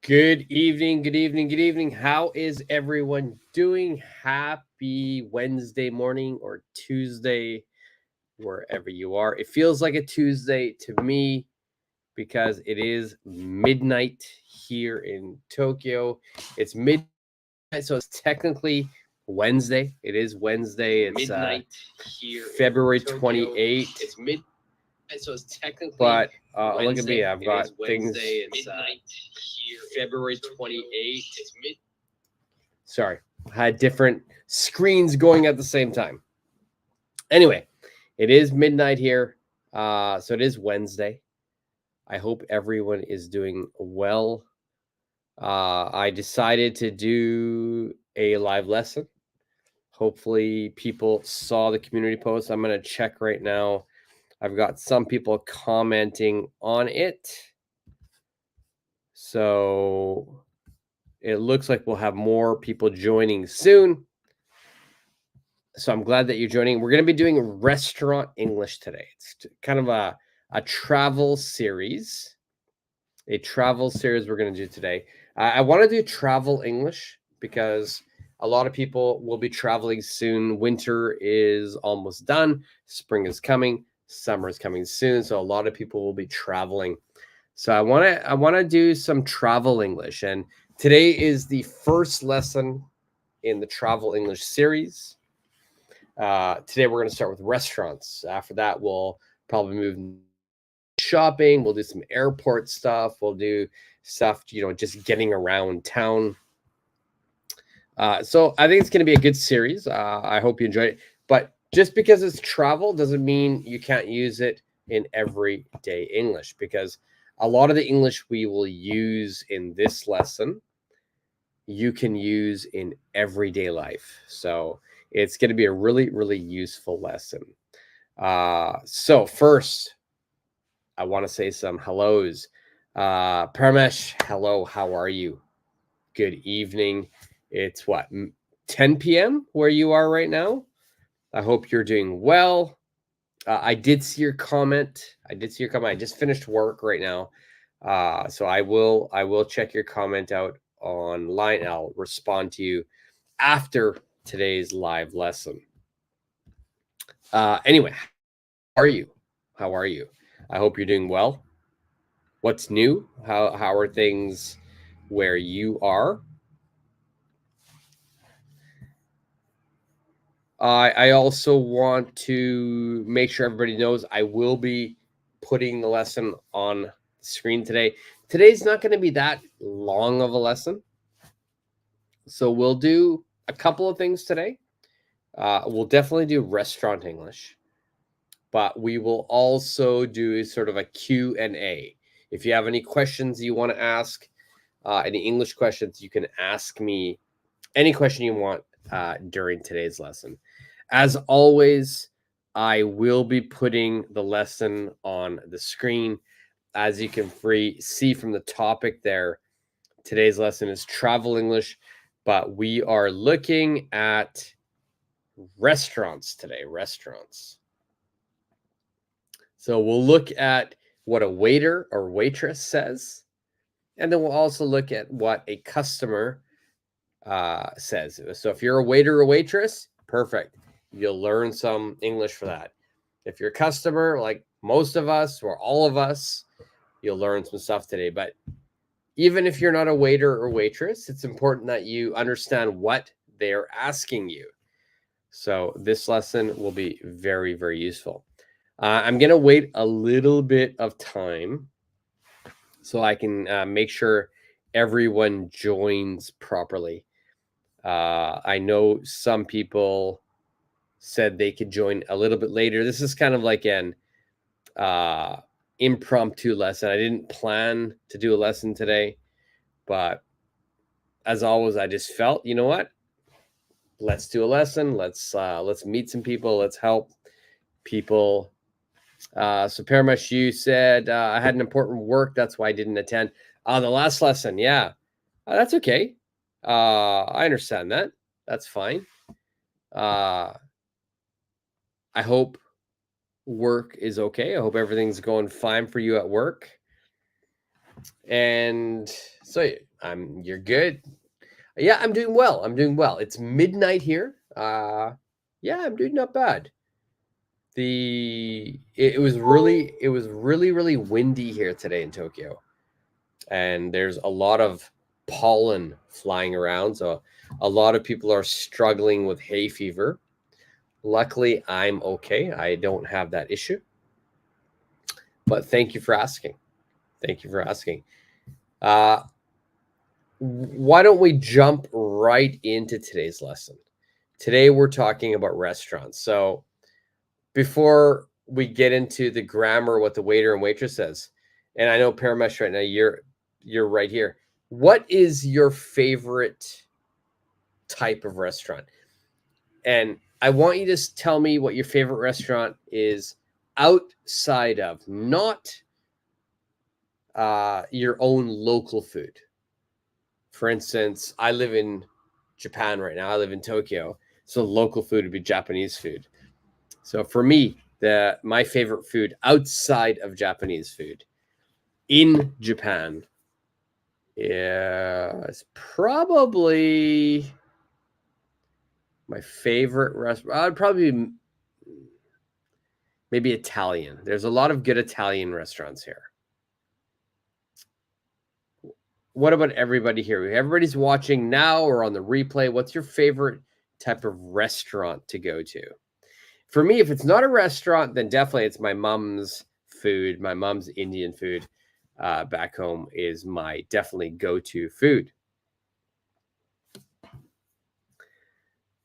Good evening, good evening, good evening. How is everyone doing? Happy Wednesday morning or Tuesday, wherever you are. It feels like a Tuesday to me because it is midnight here in Tokyo. It's midnight, so it's technically Wednesday. It is Wednesday. It's midnight here February 28th. It's midnight, so it's technically but look at me. I've got things. It's here February 28th. It's mid. Sorry, I had different screens going at the same time. Anyway, it is midnight here, so it is Wednesday. I hope everyone is doing well. I decided to do a live lesson. Hopefully, people saw the community post. I'm going to check right now. I've got some people commenting on it. So it looks like we'll have more people joining soon. So I'm glad that you're joining. We're going to be doing restaurant English today. It's kind of a travel series. A travel series we're going to do today. I want to do travel English because a lot of people will be traveling soon. Winter is almost done. Spring is coming. Summer is coming soon. So a lot of people will be traveling. So I want to do some travel English, and today is the first lesson in the travel English series. Today we're going to start with restaurants. After that, we'll probably move shopping. We'll do some airport stuff. We'll do stuff, just getting around town. So I think it's going to be a good series. I hope you enjoy it. But just because it's travel doesn't mean you can't use it in everyday English, because a lot of the English we will use in this lesson, you can use in everyday life. So it's going to be a really, really useful lesson. So first, I want to say some hellos. Paramesh, hello, how are you? Good evening. It's what, 10 p.m. where you are right now? I hope you're doing well. I did see your comment. I just finished work right now. So I will check your comment out online. I'll respond to you after today's live lesson. Anyway, how are you? How are you? I hope you're doing well. What's new? How are things where you are? I also want to make sure everybody knows I will be putting the lesson on the screen today. Today's not going to be that long of a lesson. So we'll do a couple of things today. We'll definitely do restaurant English, but we will also do sort of a Q&A. If you have any questions you want to ask, any English questions, you can ask me any question you want during today's lesson. As always, I will be putting the lesson on the screen. As you can see from the topic there, today's lesson is travel English, but we are looking at restaurants today, restaurants. So we'll look at what a waiter or waitress says, and then we'll also look at what a customer says. So if you're a waiter or waitress, perfect. You'll learn some English for that. If you're a customer, like most of us or all of us, you'll learn some stuff today. But even if you're not a waiter or waitress, it's important that you understand what they're asking you. So this lesson will be very, very useful. I'm going to wait a little bit of time so I can make sure everyone joins properly. I know some people said they could join a little bit later. This is kind of like an impromptu lesson. I didn't plan to do a lesson today, but as always, I just felt, you know what? Let's do a lesson. Let's meet some people. Let's help people. So Paramesh, you said I had an important work. That's why I didn't attend. The last lesson, yeah, that's okay. I understand that. That's fine. I hope work is okay. I hope everything's going fine for you at work. And so you're good. Yeah, I'm doing well. I'm doing well. It's midnight here. Yeah, I'm doing not bad. It was really windy here today in Tokyo. And there's a lot of pollen flying around, so a lot of people are struggling with hay fever. Luckily, I'm okay. I don't have that issue. But thank you for asking. Thank you for asking. Why don't we jump right into today's lesson? Today we're talking about restaurants. So before we get into the grammar, what the waiter and waitress says, and I know Paramesh right now, you're right here. What is your favorite type of restaurant? And I want you to tell me what your favorite restaurant is outside of, not your own local food. For instance, I live in Japan right now. I live in Tokyo. So local food would be Japanese food. So for me, my favorite food outside of Japanese food in Japan is probably my favorite restaurant. I'd probably be maybe Italian. There's a lot of good Italian restaurants here. What about everybody here? Everybody's watching now or on the replay. What's your favorite type of restaurant to go to? For me, if it's not a restaurant, then definitely it's my mom's food. My mom's Indian food back home is my definitely go-to food.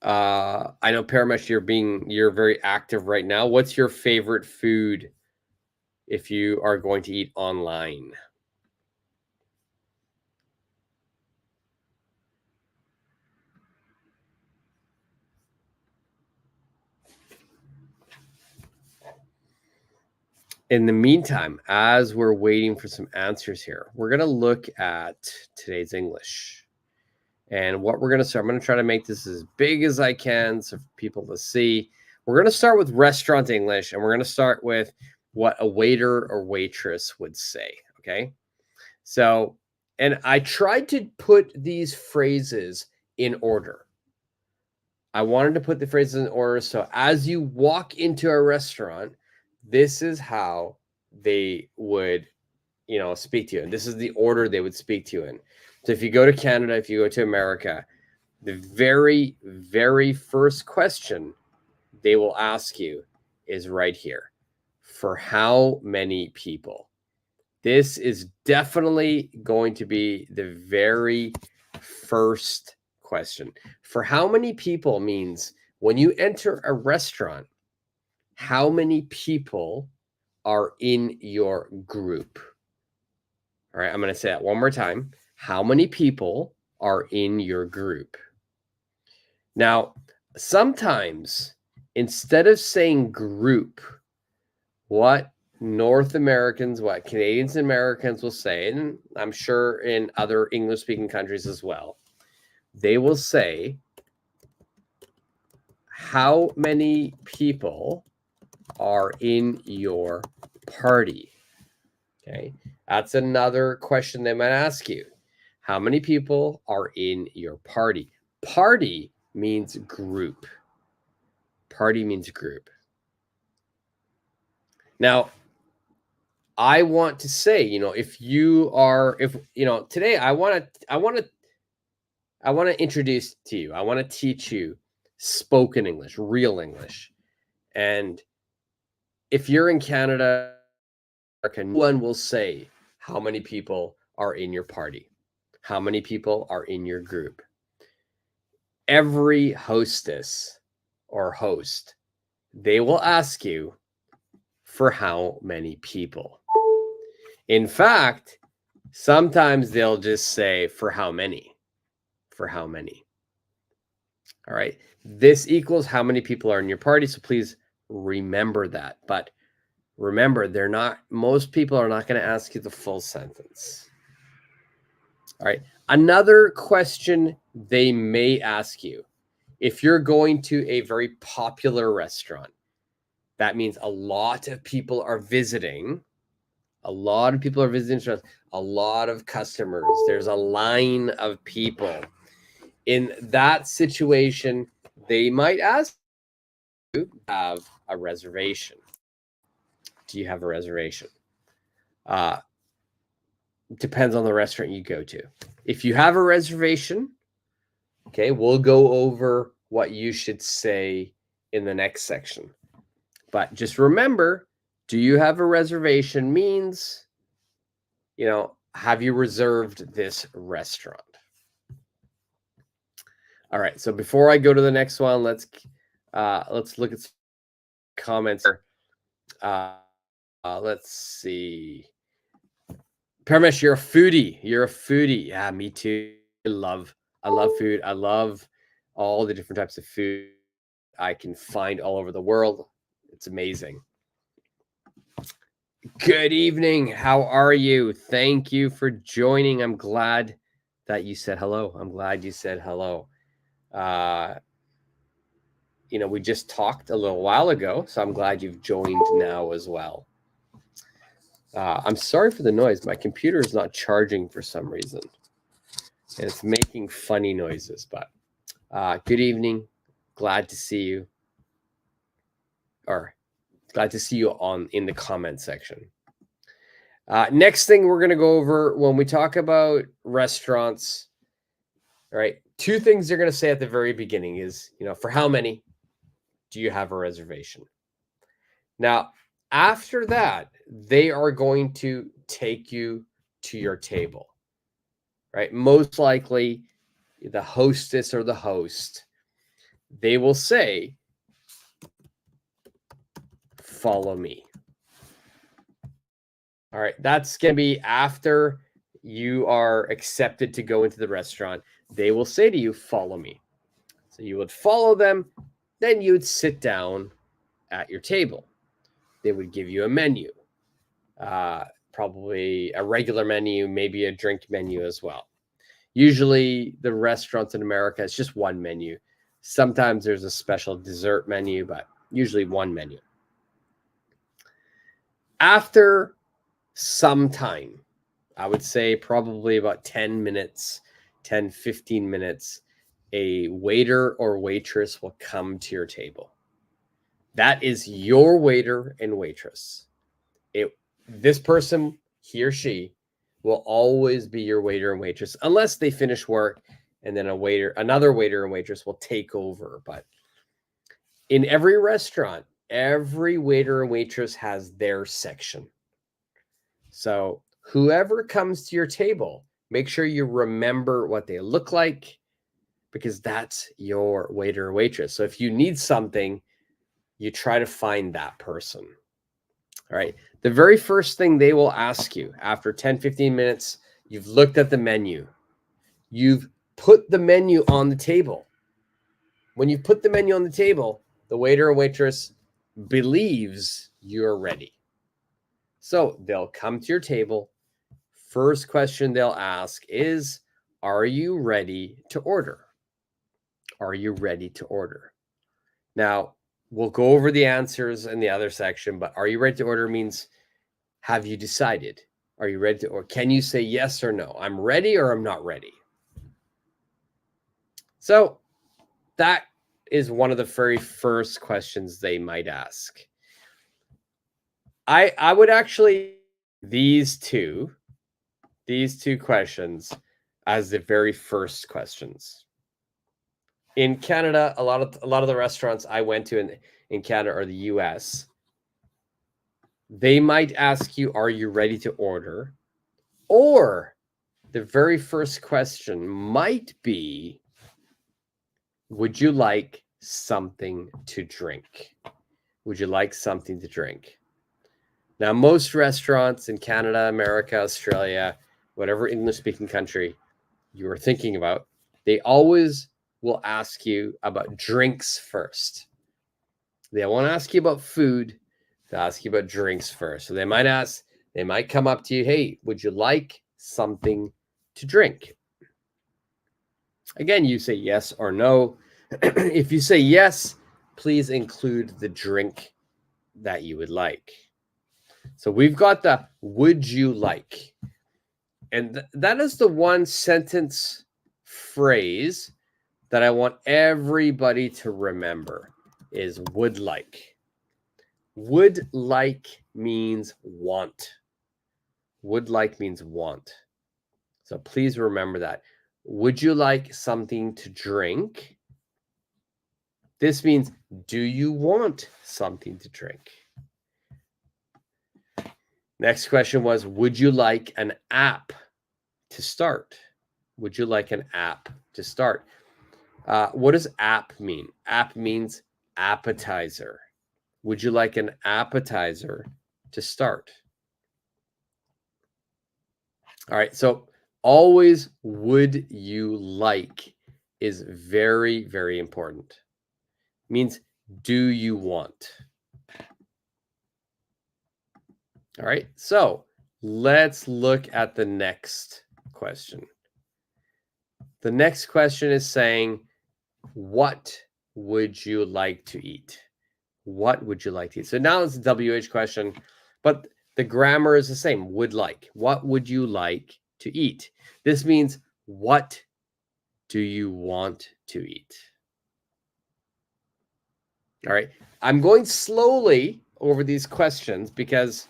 I know Paramesh, you're very active right now. What's your favorite food if you are going to eat online? In the meantime, as we're waiting for some answers here, we're going to look at today's English. And what we're going to start, I'm going to try to make this as big as I can so for people to see. We're going to start with restaurant English, and we're going to start with what a waiter or waitress would say, okay? So, and I tried to put these phrases in order. I wanted to put the phrases in order so as you walk into a restaurant, this is how they would, speak to you. And this is the order they would speak to you in. So if you go to Canada, if you go to America, the very, very first question they will ask you is right here. For how many people? This is definitely going to be the very first question. For how many people means when you enter a restaurant, how many people are in your group? All right, I'm going to say that one more time. How many people are in your group? Now, sometimes instead of saying group, what North Americans, what Canadians and Americans will say, and I'm sure in other English-speaking countries as well, they will say, how many people are in your party? Okay, that's another question they might ask you. How many people are in your party? Party means group. Party means group. Now, I want to say, today I want to introduce to you. I want to teach you spoken English, real English. And if you're in Canada, no one will say how many people are in your party, how many people are in your group. Every hostess or host, they will ask you for how many people. In fact, sometimes they'll just say for how many, for how many. All right. This equals how many people are in your party. So please remember that. But remember, most people are not going to ask you the full sentence. All right. Another question they may ask you, if you're going to a very popular restaurant, that means a lot of people are visiting. A lot of people are visiting restaurants. a lot of customers. There's a line of people. In that situation, they might ask you to have a reservation. Do you have a reservation? Depends on the restaurant you go to. If you have a reservation, okay, we'll go over what you should say in the next section. But just remember, do you have a reservation means, have you reserved this restaurant? All right. So before I go to the next one, let's look at some comments. Let's see. Parmesh, you're a foodie. You're a foodie. Yeah, me too. I love food. I love all the different types of food I can find all over the world. It's amazing. Good evening. How are you? Thank you for joining. I'm glad that you said hello. I'm glad you said hello. We just talked a little while ago, so I'm glad you've joined now as well. I'm sorry for the noise. My computer is not charging for some reason. And it's making funny noises, but good evening. Glad to see you. Or glad to see you in the comment section. Next thing we're going to go over when we talk about restaurants, all right, two things they're going to say at the very beginning is, for how many do you have a reservation? Now, after that, they are going to take you to your table, right? Most likely the hostess or the host, they will say, follow me. All right, that's going to be after you are accepted to go into the restaurant. They will say to you, follow me. So you would follow them, then you would sit down at your table. They would give you a menu, probably a regular menu, maybe a drink menu as well. Usually the restaurants in America, it's just one menu. Sometimes there's a special dessert menu, but usually one menu. After some time, I would say probably about 10 minutes, 10, 15 minutes, a waiter or waitress will come to your table. That is your waiter and waitress. This person, he or she, will always be your waiter and waitress unless they finish work and then another waiter and waitress will take over. But in every restaurant, every waiter and waitress has their section. So whoever comes to your table, make sure you remember what they look like because that's your waiter or waitress. So if you need something, you try to find that person. All right. The very first thing they will ask you after 10, 15 minutes, you've looked at the menu. You've put the menu on the table. When you put the menu on the table, the waiter or waitress believes you're ready. So they'll come to your table. First question they'll ask is, are you ready to order? Are you ready to order? Now, we'll go over the answers in the other section, but are you ready to order means, have you decided? Are you ready to, or can you say yes or no? I'm ready or I'm not ready. So that is one of the very first questions they might ask. I would actually these two questions as the very first questions. In Canada, a lot of the restaurants I went to in Canada or the US, they might ask you, are you ready to order? Or the very first question might be, would you like something to drink? Would you like something to drink? Now, most restaurants in Canada, America, Australia, whatever English-speaking country you are thinking about, they always will ask you about drinks first. They won't ask you about food. They'll ask you about drinks first. So they might come up to you, hey, would you like something to drink? Again, you say yes or no. If you say yes, please include the drink that you would like. So we've got the would you like. And that is the one sentence phrase that I want everybody to remember is would like. Would like means want. Would like means want. So please remember that. Would you like something to drink? This means, do you want something to drink? Next question was, would you like an app to start? Would you like an app to start? What does app mean? App means appetizer. Would you like an appetizer to start? All right, so always would you like is very, very important. It means, do you want? All right, so let's look at the next question. The next question is saying, what would you like to eat? What would you like to eat? So now it's a WH question, but the grammar is the same. Would like. What would you like to eat? This means, what do you want to eat? All right. I'm going slowly over these questions because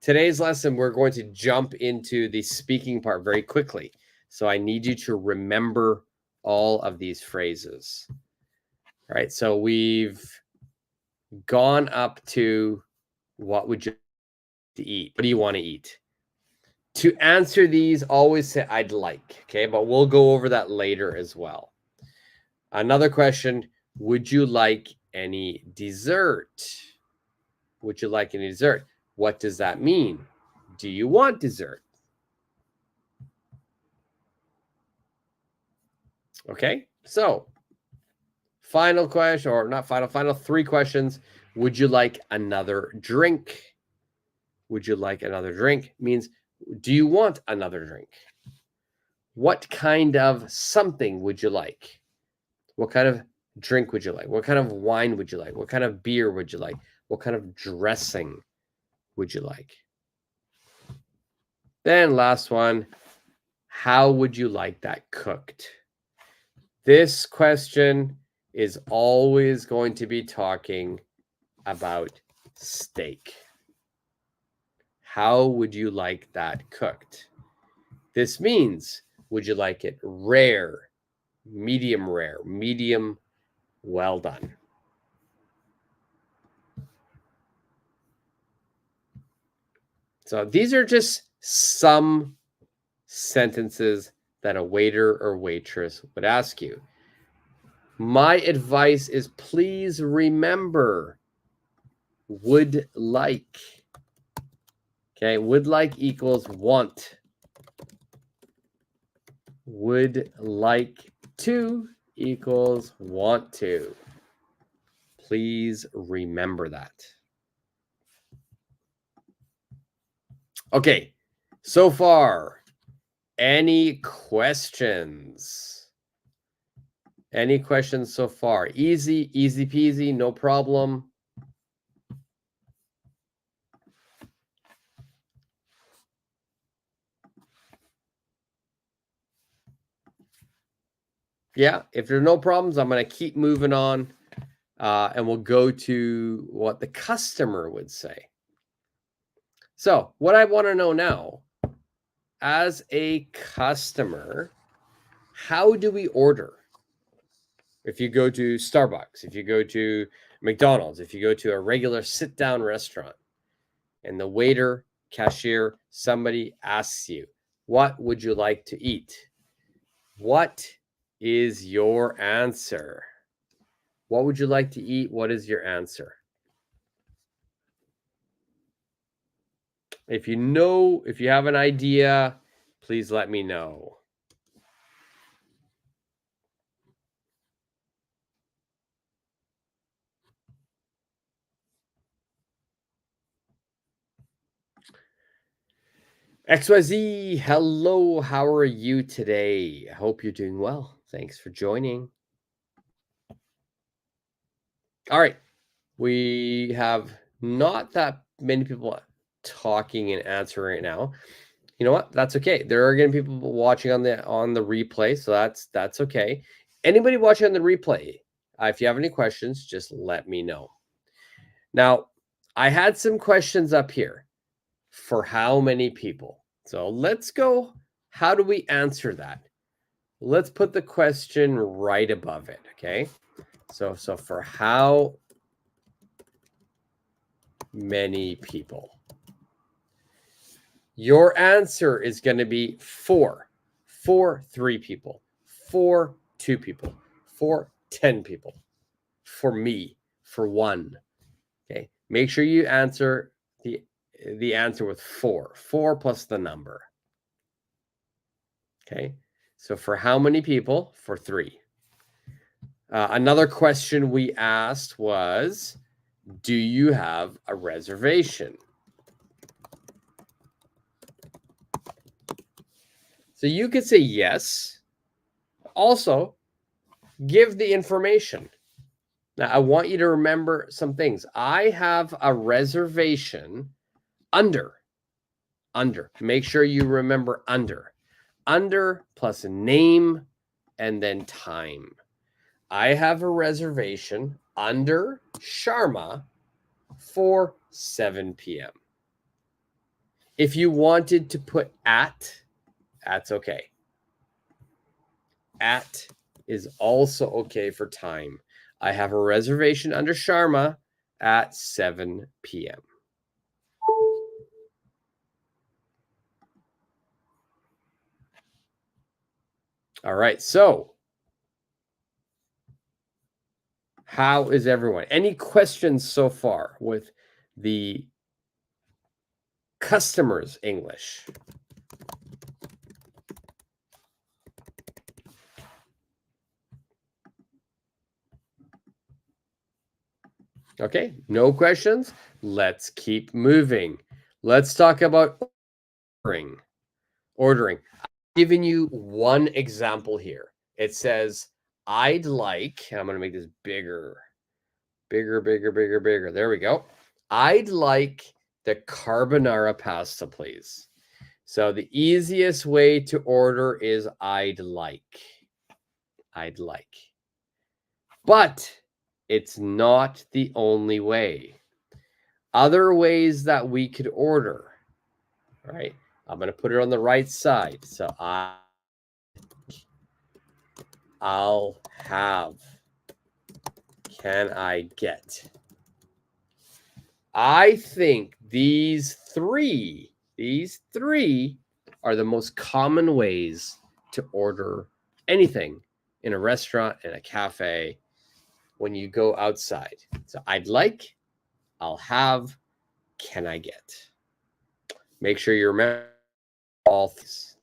today's lesson, we're going to jump into the speaking part very quickly. So I need you to remember all of these phrases. All right. So we've gone up to what would you to eat? What do you want to eat? To answer these, always say I'd like, okay? But we'll go over that later as well. Another question, would you like any dessert? Would you like any dessert? What does that mean? Do you want dessert? Okay, so final question, or not final 3 questions. Would you like another drink? Would you like another drink? Means, do you want another drink? What kind of something would you like? What kind of drink would you like? What kind of wine would you like? What kind of beer would you like? What kind of dressing would you like? Then last one, how would you like that cooked? This question is always going to be talking about steak. How would you like that cooked? This means, would you like it rare, medium well done? So these are just some sentences that a waiter or waitress would ask you. My advice is, please remember would like. Okay, would like equals want. Would like to equals want to. Please remember that. Okay, so far, any questions? Any questions so far? Easy peasy, no problem. Yeah, if there are no problems, I'm going to keep moving on, and we'll go to what the customer would say. So what I want to know now, as a customer, how do we order? If you go to Starbucks, if you go to McDonald's, if you go to a regular sit-down restaurant, and the waiter, cashier, somebody asks you, what would you like to eat? What is your answer? What would you like to eat? What is your answer? If you know, if you have an idea, please let me know. XYZ, hello, how are you today? I hope you're doing well. Thanks for joining. All right, we have not that many people talking and answering right now. You know what? That's okay. There are going to be people watching on the replay, so that's okay. Anybody watching on the replay, if you have any questions, just let me know. Now, I had some questions up here for how many people. So let's go. How do we answer that? Let's put the question right above it, okay? So for how many people? Your answer is going to be 4. For 3 people. For 2 people. For 10 people. For me. For 1. Okay. Make sure you answer the answer with 4. 4 plus the number. Okay. So for how many people? For 3. Another question we asked was, do you have a reservation? So you could say yes. Also, give the information. Now, I want you to remember some things. I have a reservation under. Make sure you remember under. Under plus a name and then time. I have a reservation under Sharma for 7 p.m. If you wanted to put at, that's okay. At is also okay for time. I have a reservation under Sharma at 7 p.m. All right, so how is everyone? Any questions so far with the customers' English? Okay, no questions. Let's keep moving. Let's talk about ordering. I'm giving you one example here. It says, I'd like, I'm going to make this bigger. There we go. I'd like the carbonara pasta, please. So the easiest way to order is I'd like. But it's not the only way. Other ways that we could order, right? I'm going to put it on the right side. So I'll have. Can I get? I think these three are the most common ways to order anything in a restaurant, in a cafe, when you go outside. So I'd like, I'll have, can I get? Make sure you remember all these.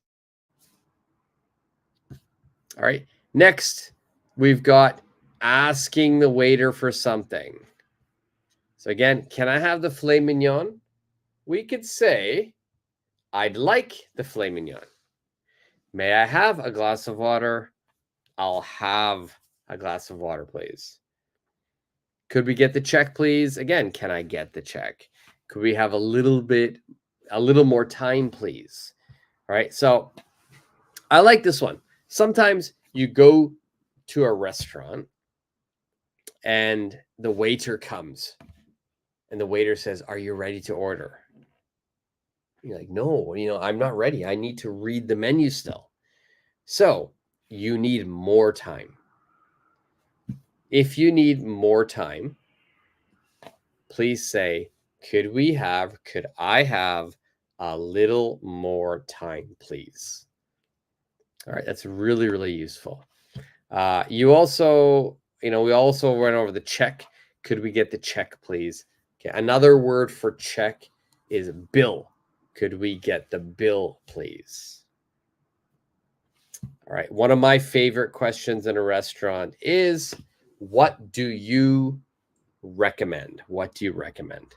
All right. Next, we've got asking the waiter for something. So again, can I have the filet mignon? We could say, I'd like the filet mignon. May I have a glass of water? I'll have a glass of water, please. Could we get the check, please? Again, can I get the check? Could we have a little more time, please? All right. So I like this one. Sometimes you go to a restaurant and the waiter comes and the waiter says, are you ready to order? You're like, no, I'm not ready. I need to read the menu still. So you need more time. If you need more time, please say, could I have a little more time, please? All right, that's really, really useful. We also went over the check. Could we get the check, please? Okay, another word for check is bill. Could we get the bill, please? All right, one of my favorite questions in a restaurant is, what do you recommend? What do you recommend?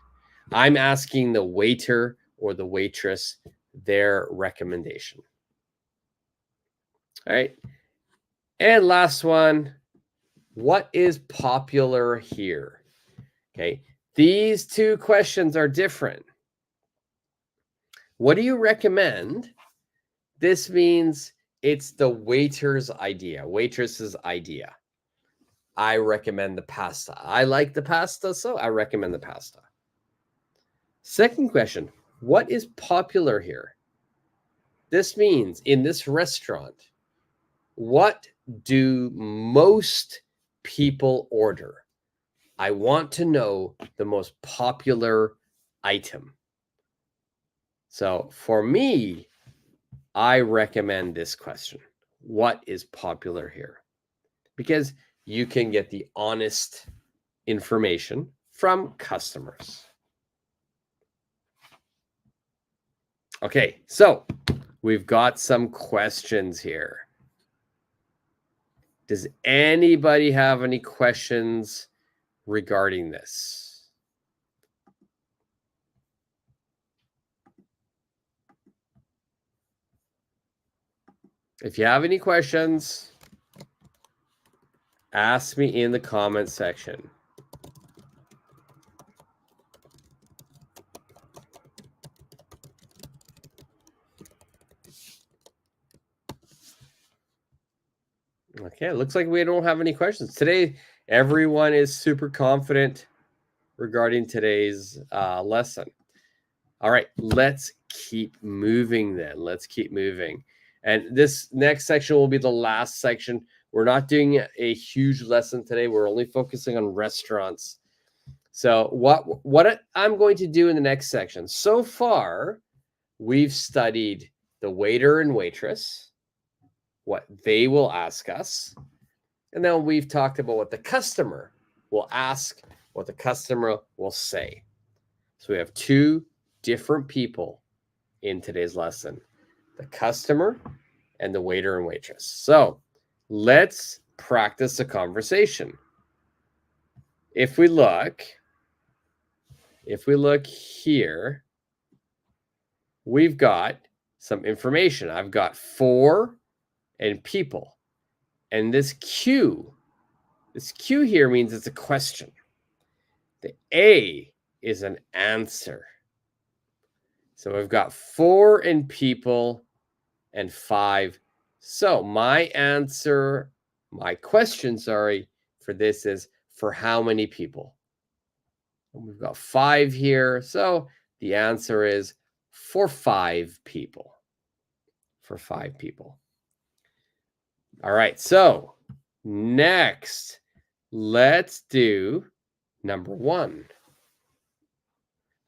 I'm asking the waiter or the waitress their recommendation. All right. And last one, what is popular here? Okay. These two questions are different. What do you recommend? This means it's the waiter's idea, waitress's idea. I recommend the pasta. I like the pasta, so I recommend the pasta. Second question, what is popular here? This means in this restaurant, what do most people order? I want to know the most popular item. So for me, I recommend this question. What is popular here? Because you can get the honest information from customers. Okay, so we've got some questions here. Does anybody have any questions regarding this? If you have any questions, ask me in the comment section. Okay, it looks like we don't have any questions. Today, everyone is super confident regarding today's lesson. All right, let's keep moving then. Let's keep moving. And this next section will be the last section. We're not doing a huge lesson today. We're only focusing on restaurants. So what I'm going to do in the next section, so far, we've studied the waiter and waitress, what they will ask us. And then we've talked about what the customer will ask, what the customer will say. So we have two different people in today's lesson, the customer and the waiter and waitress. So let's practice a conversation. If we look here, we've got some information. I've got for and people. And this Q here means it's a question. The A is an answer. So we've got 4 and people and 5. So my question, for this is for how many people? And we've got 5 here. So the answer is for 5 people. For 5 people. All right. So next, let's do number 1.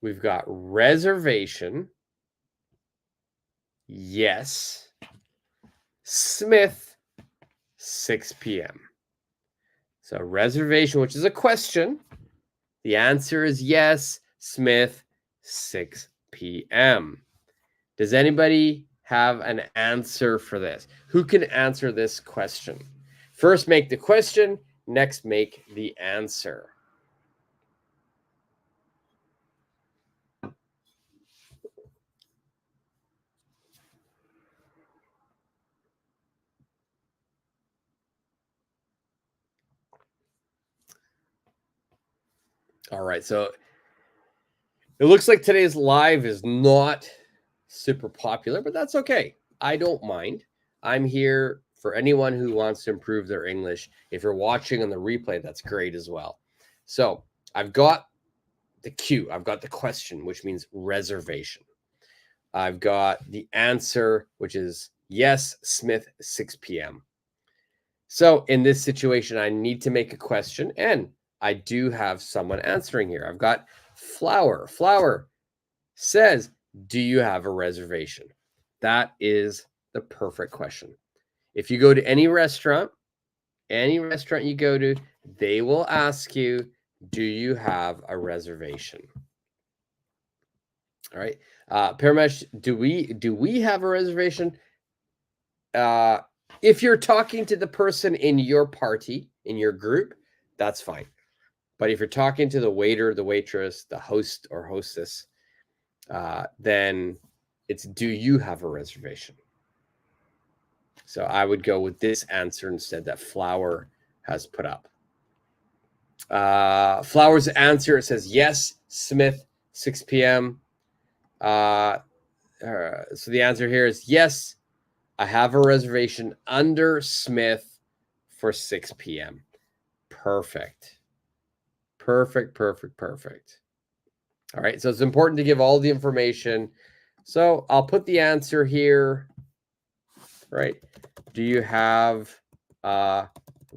We've got reservation. Yes. Smith, 6 p.m. So reservation, which is a question. The answer is yes. Smith, 6 p.m. Does anybody have an answer for this? Who can answer this question? First, make the question. Next, make the answer. All right, so it looks like today's live is not super popular, but that's okay. I don't mind. I'm here for anyone who wants to improve their English. If you're watching on the replay, that's great as well. So I've got the Q. I've got the question, which means reservation. I've got the answer, which is yes, Smith, 6 p.m. So in this situation, I need to make a question, and I do have someone answering here. I've got Flower. Flower says, do you have a reservation? That is the perfect question. If you go to any restaurant you go to, they will ask you, do you have a reservation? All right. Paramesh, do we have a reservation? If you're talking to the person in your party, in your group, that's fine. But if you're talking to the waiter, the waitress, the host or hostess, then it's, do you have a reservation? So I would go with this answer instead that Flower has put up. Flower's answer, it says, yes, Smith, 6 p.m. So the answer here is yes, I have a reservation under Smith for 6 p.m. Perfect. Perfect. All right, so it's important to give all the information. So I'll put the answer here, right? Do you have a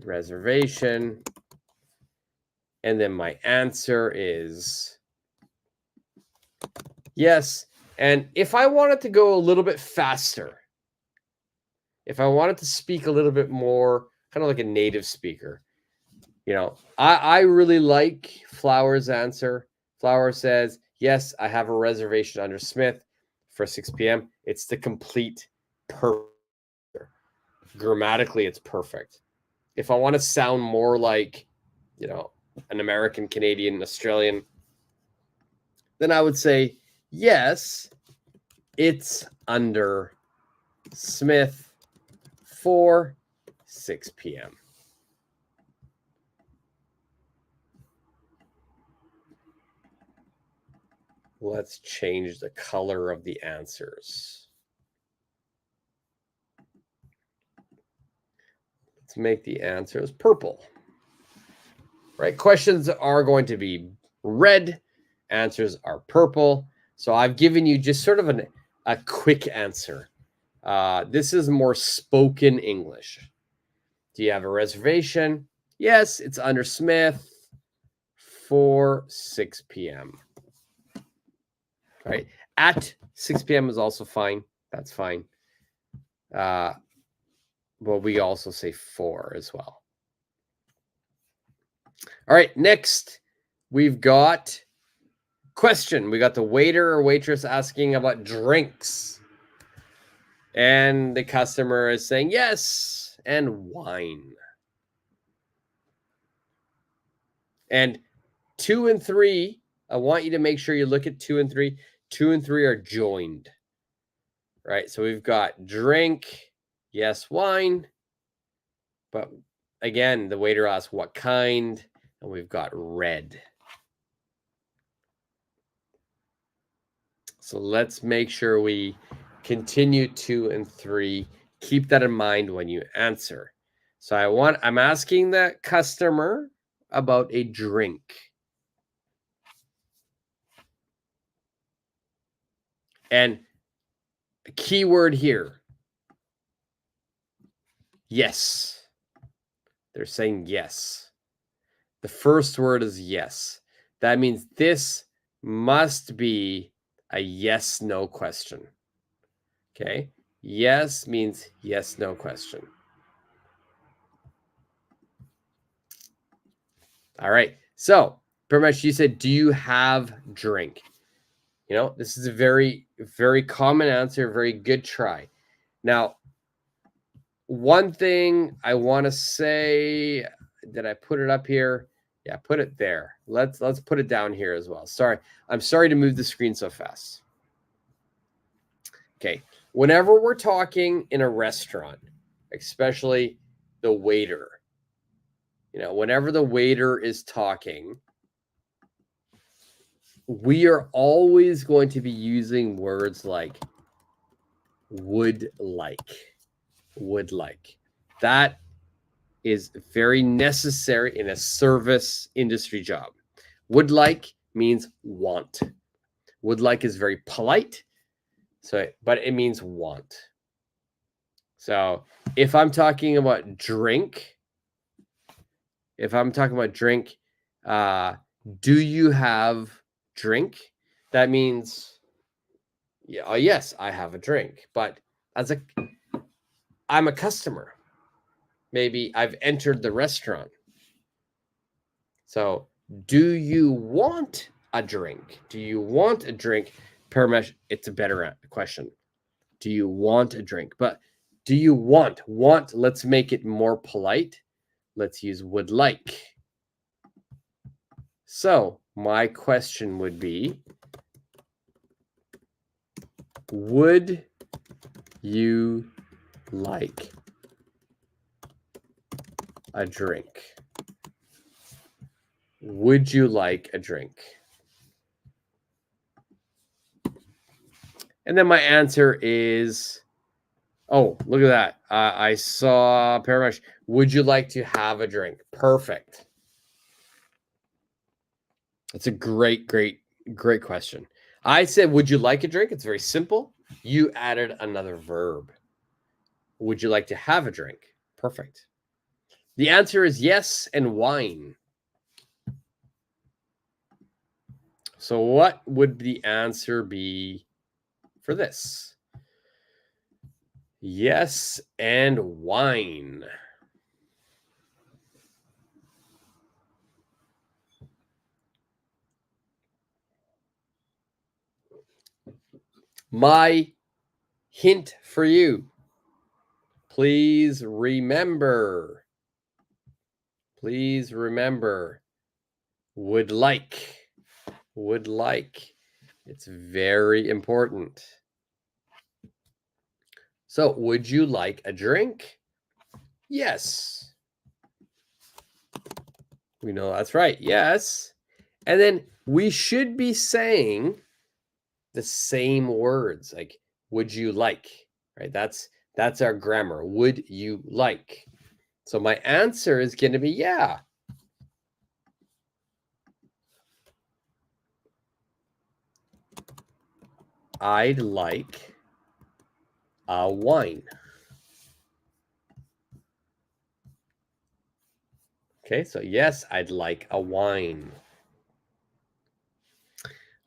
reservation? And then my answer is yes. And if I wanted to go a little bit faster, if I wanted to speak a little bit more, kind of like a native speaker, I really like Flowers' answer. Flowers says, yes, I have a reservation under Smith for 6 p.m. It's the complete perfect. Grammatically, it's perfect. If I want to sound more like, an American, Canadian, Australian, then I would say, yes, it's under Smith for 6 p.m. Let's change the color of the answers. Let's make the answers purple. Right? Questions are going to be red. Answers are purple. So I've given you just sort of a quick answer. This is more spoken English. Do you have a reservation? Yes, it's under Smith for 6 p.m. Right? At 6 p.m. is also fine. That's fine. But we also say 4 as well. All right, next we've got question. We got the waiter or waitress asking about drinks. And the customer is saying yes, and wine. And 2 and 3, I want you to make sure you look at 2 and 3. 2 and 3 are joined. Right? So we've got drink, yes, wine. But again, the waiter asks what kind, and we've got red. So let's make sure we continue 2 and 3. Keep that in mind when you answer. So I'm asking the customer about a drink. And the key word here, yes. They're saying yes. The first word is yes. That means this must be a yes/no question. Okay? Yes means yes/no question. All right. So, Parmesh, you said, do you have drink? This is a very, very common answer. Very good try. Now, one thing I want to say, did I put it up here? Yeah, put it there. Let's put it down here as well. Sorry. I'm sorry to move the screen so fast. Okay. Whenever we're talking in a restaurant, especially the waiter, whenever the waiter is talking, we are always going to be using words like would like. That is very necessary in a service industry job. Would like means want. Would like is very polite, but it means want. So if I'm talking about drink, do you have drink? That means, yes, I have a drink. But I'm a customer. Maybe I've entered the restaurant. So, do you want a drink? Do you want a drink? Paramesh, it's a better question. Do you want a drink? But do you want? Let's make it more polite. Let's use would like. So, my question would be, would you like a drink? Would you like a drink? And then my answer is, oh, look at that. I saw Paramash. Would you like to have a drink? Perfect. That's a great question. I said, would you like a drink? It's very simple. You added another verb. Would you like to have a drink? Perfect. The answer is yes, and wine. So what would the answer be for this? Yes, and wine. My hint for you. Please remember. Please remember. Would like. Would like. It's very important. So, would you like a drink? Yes. We know that's right. Yes. And then we should be saying the same words, like would you like, right? That's our grammar. Would you like? So my answer is going to be yeah. I'd like a wine. Okay, so yes, I'd like a wine.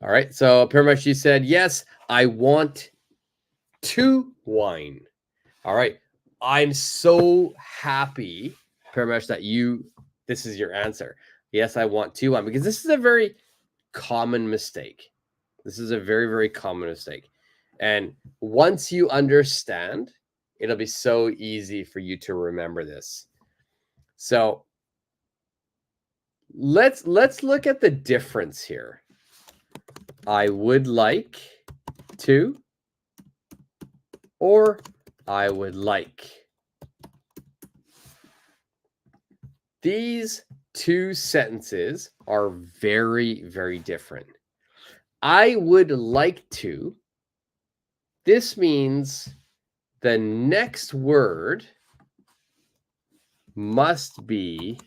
All right, so Paramash, you said, yes, I want to wine. All right, I'm so happy, Paramash, that this is your answer. Yes, I want to wine, because this is a very common mistake. This is a very, very common mistake. And once you understand, it'll be so easy for you to remember this. So let's look at the difference here. I would like to, or I would like. These two sentences are very, very different. I would like to. This means the next word must be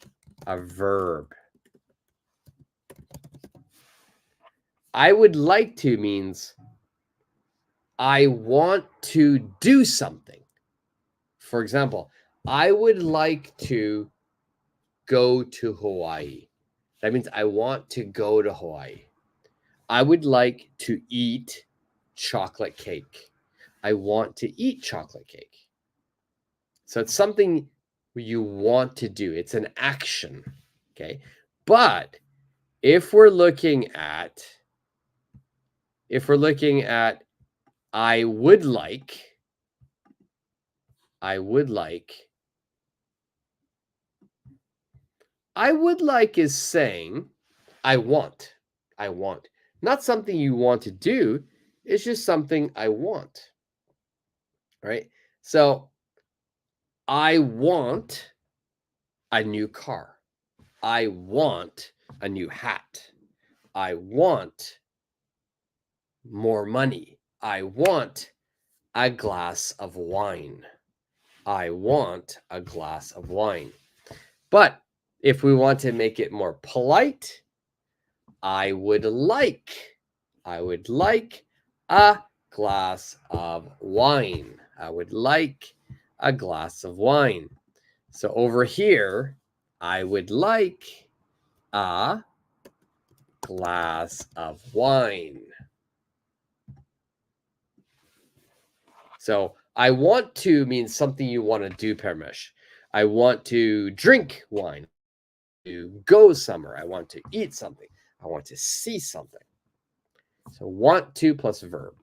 a verb. I would like to means I want to do something. For example, I would like to go to Hawaii. That means I want to go to Hawaii. I would like to eat chocolate cake. I want to eat chocolate cake. So it's something you want to do. It's an action. Okay. But if we're looking at I would like is saying I want. Not something you want to do. It's just something I want. Right? So I want a new car. I want a new hat. I want more money. I want a glass of wine. I want a glass of wine. But if we want to make it more polite, I would like a glass of wine. I would like a glass of wine. So over here, I would like a glass of wine. So I want to means something you want to do, Parmesh. I want to drink wine, to go somewhere. I want to eat something. I want to see something. So want to plus verb.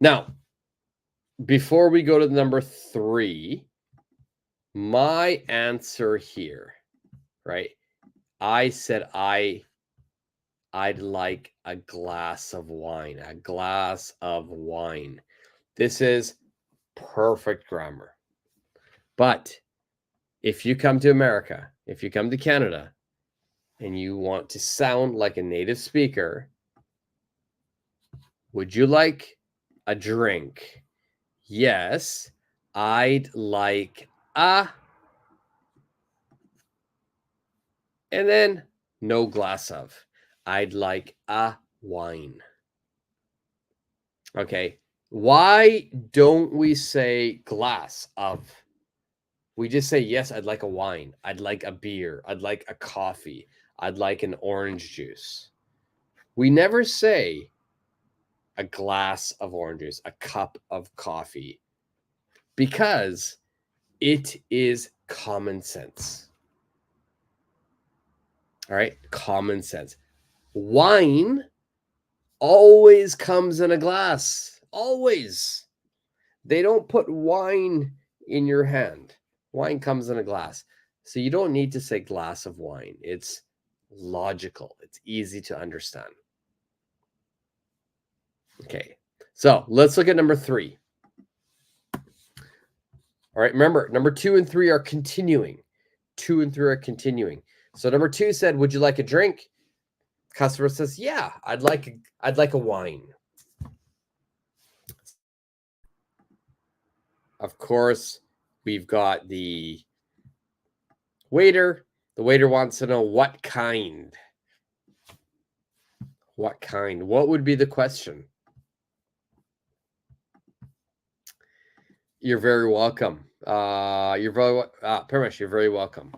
Now, before we go to number 3, my answer here, right? I said I'd like a glass of wine. A glass of wine. This is perfect grammar. But if you come to America, if you come to Canada, and you want to sound like a native speaker, Would you like a drink? Yes, I'd like a. And then no glass of. I'd like a wine. Okay. Why don't we say glass of? We just say, yes, I'd like a wine. I'd like a beer. I'd like a coffee. I'd like an orange juice. We never say a glass of orange juice, a cup of coffee, because it is common sense. All right. Common sense. Wine always comes in a glass. Always. They don't put wine in your hand. Wine comes in a glass. So you don't need to say glass of wine. It's logical. It's easy to understand. Okay. So let's look at number 3. All right. Remember, number 2 and 3 are continuing. 2 and 3 are continuing. So number 2 said, would you like a drink? Customer says, yeah, I'd like a wine. Of course, we've got the waiter. The waiter wants to know what kind. What kind? What would be the question? You're very welcome. Parmesh, you're very welcome.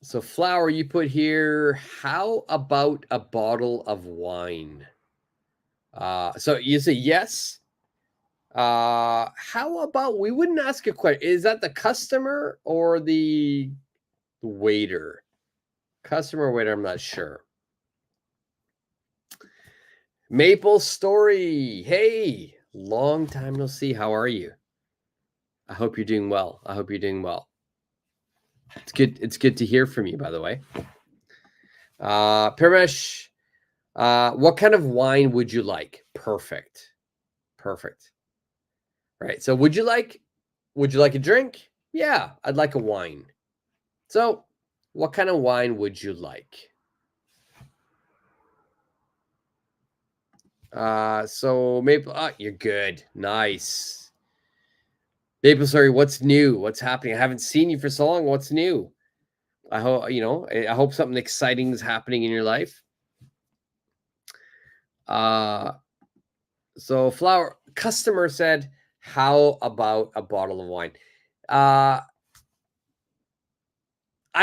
So Flower, you put here, how about a bottle of wine? So you say yes. How about, we wouldn't ask a question. Is that the customer or the waiter? Customer or waiter, I'm not sure. Maple Story. Hey, long time no see. How are you? I hope you're doing well. I hope you're doing well. It's good. It's good to hear from you, by the way. Parmesh, what kind of wine would you like? Perfect. Perfect. Right. So would you like a drink? Yeah, I'd like a wine. So what kind of wine would you like? So Maple, you're good. Nice. Maple Story, what's new? What's happening? I haven't seen you for so long. What's new? I hope, I hope something exciting is happening in your life. So Flower customer said, how about a bottle of wine? I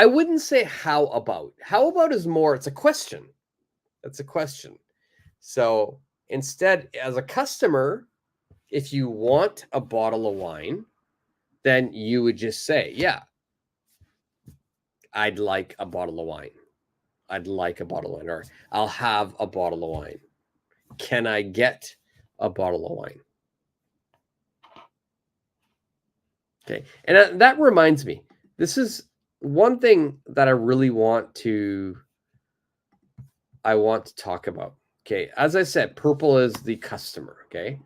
wouldn't say how about. How about is more, it's a question. That's a question. So instead, as a customer, if you want a bottle of wine, then you would just say, yeah, I'd like a bottle of wine. I'd like a bottle of wine, or I'll have a bottle of wine. Can I get a bottle of wine? Okay. And that reminds me, this is one thing that I really want to talk about. Okay. As I said, purple is the customer. Okay.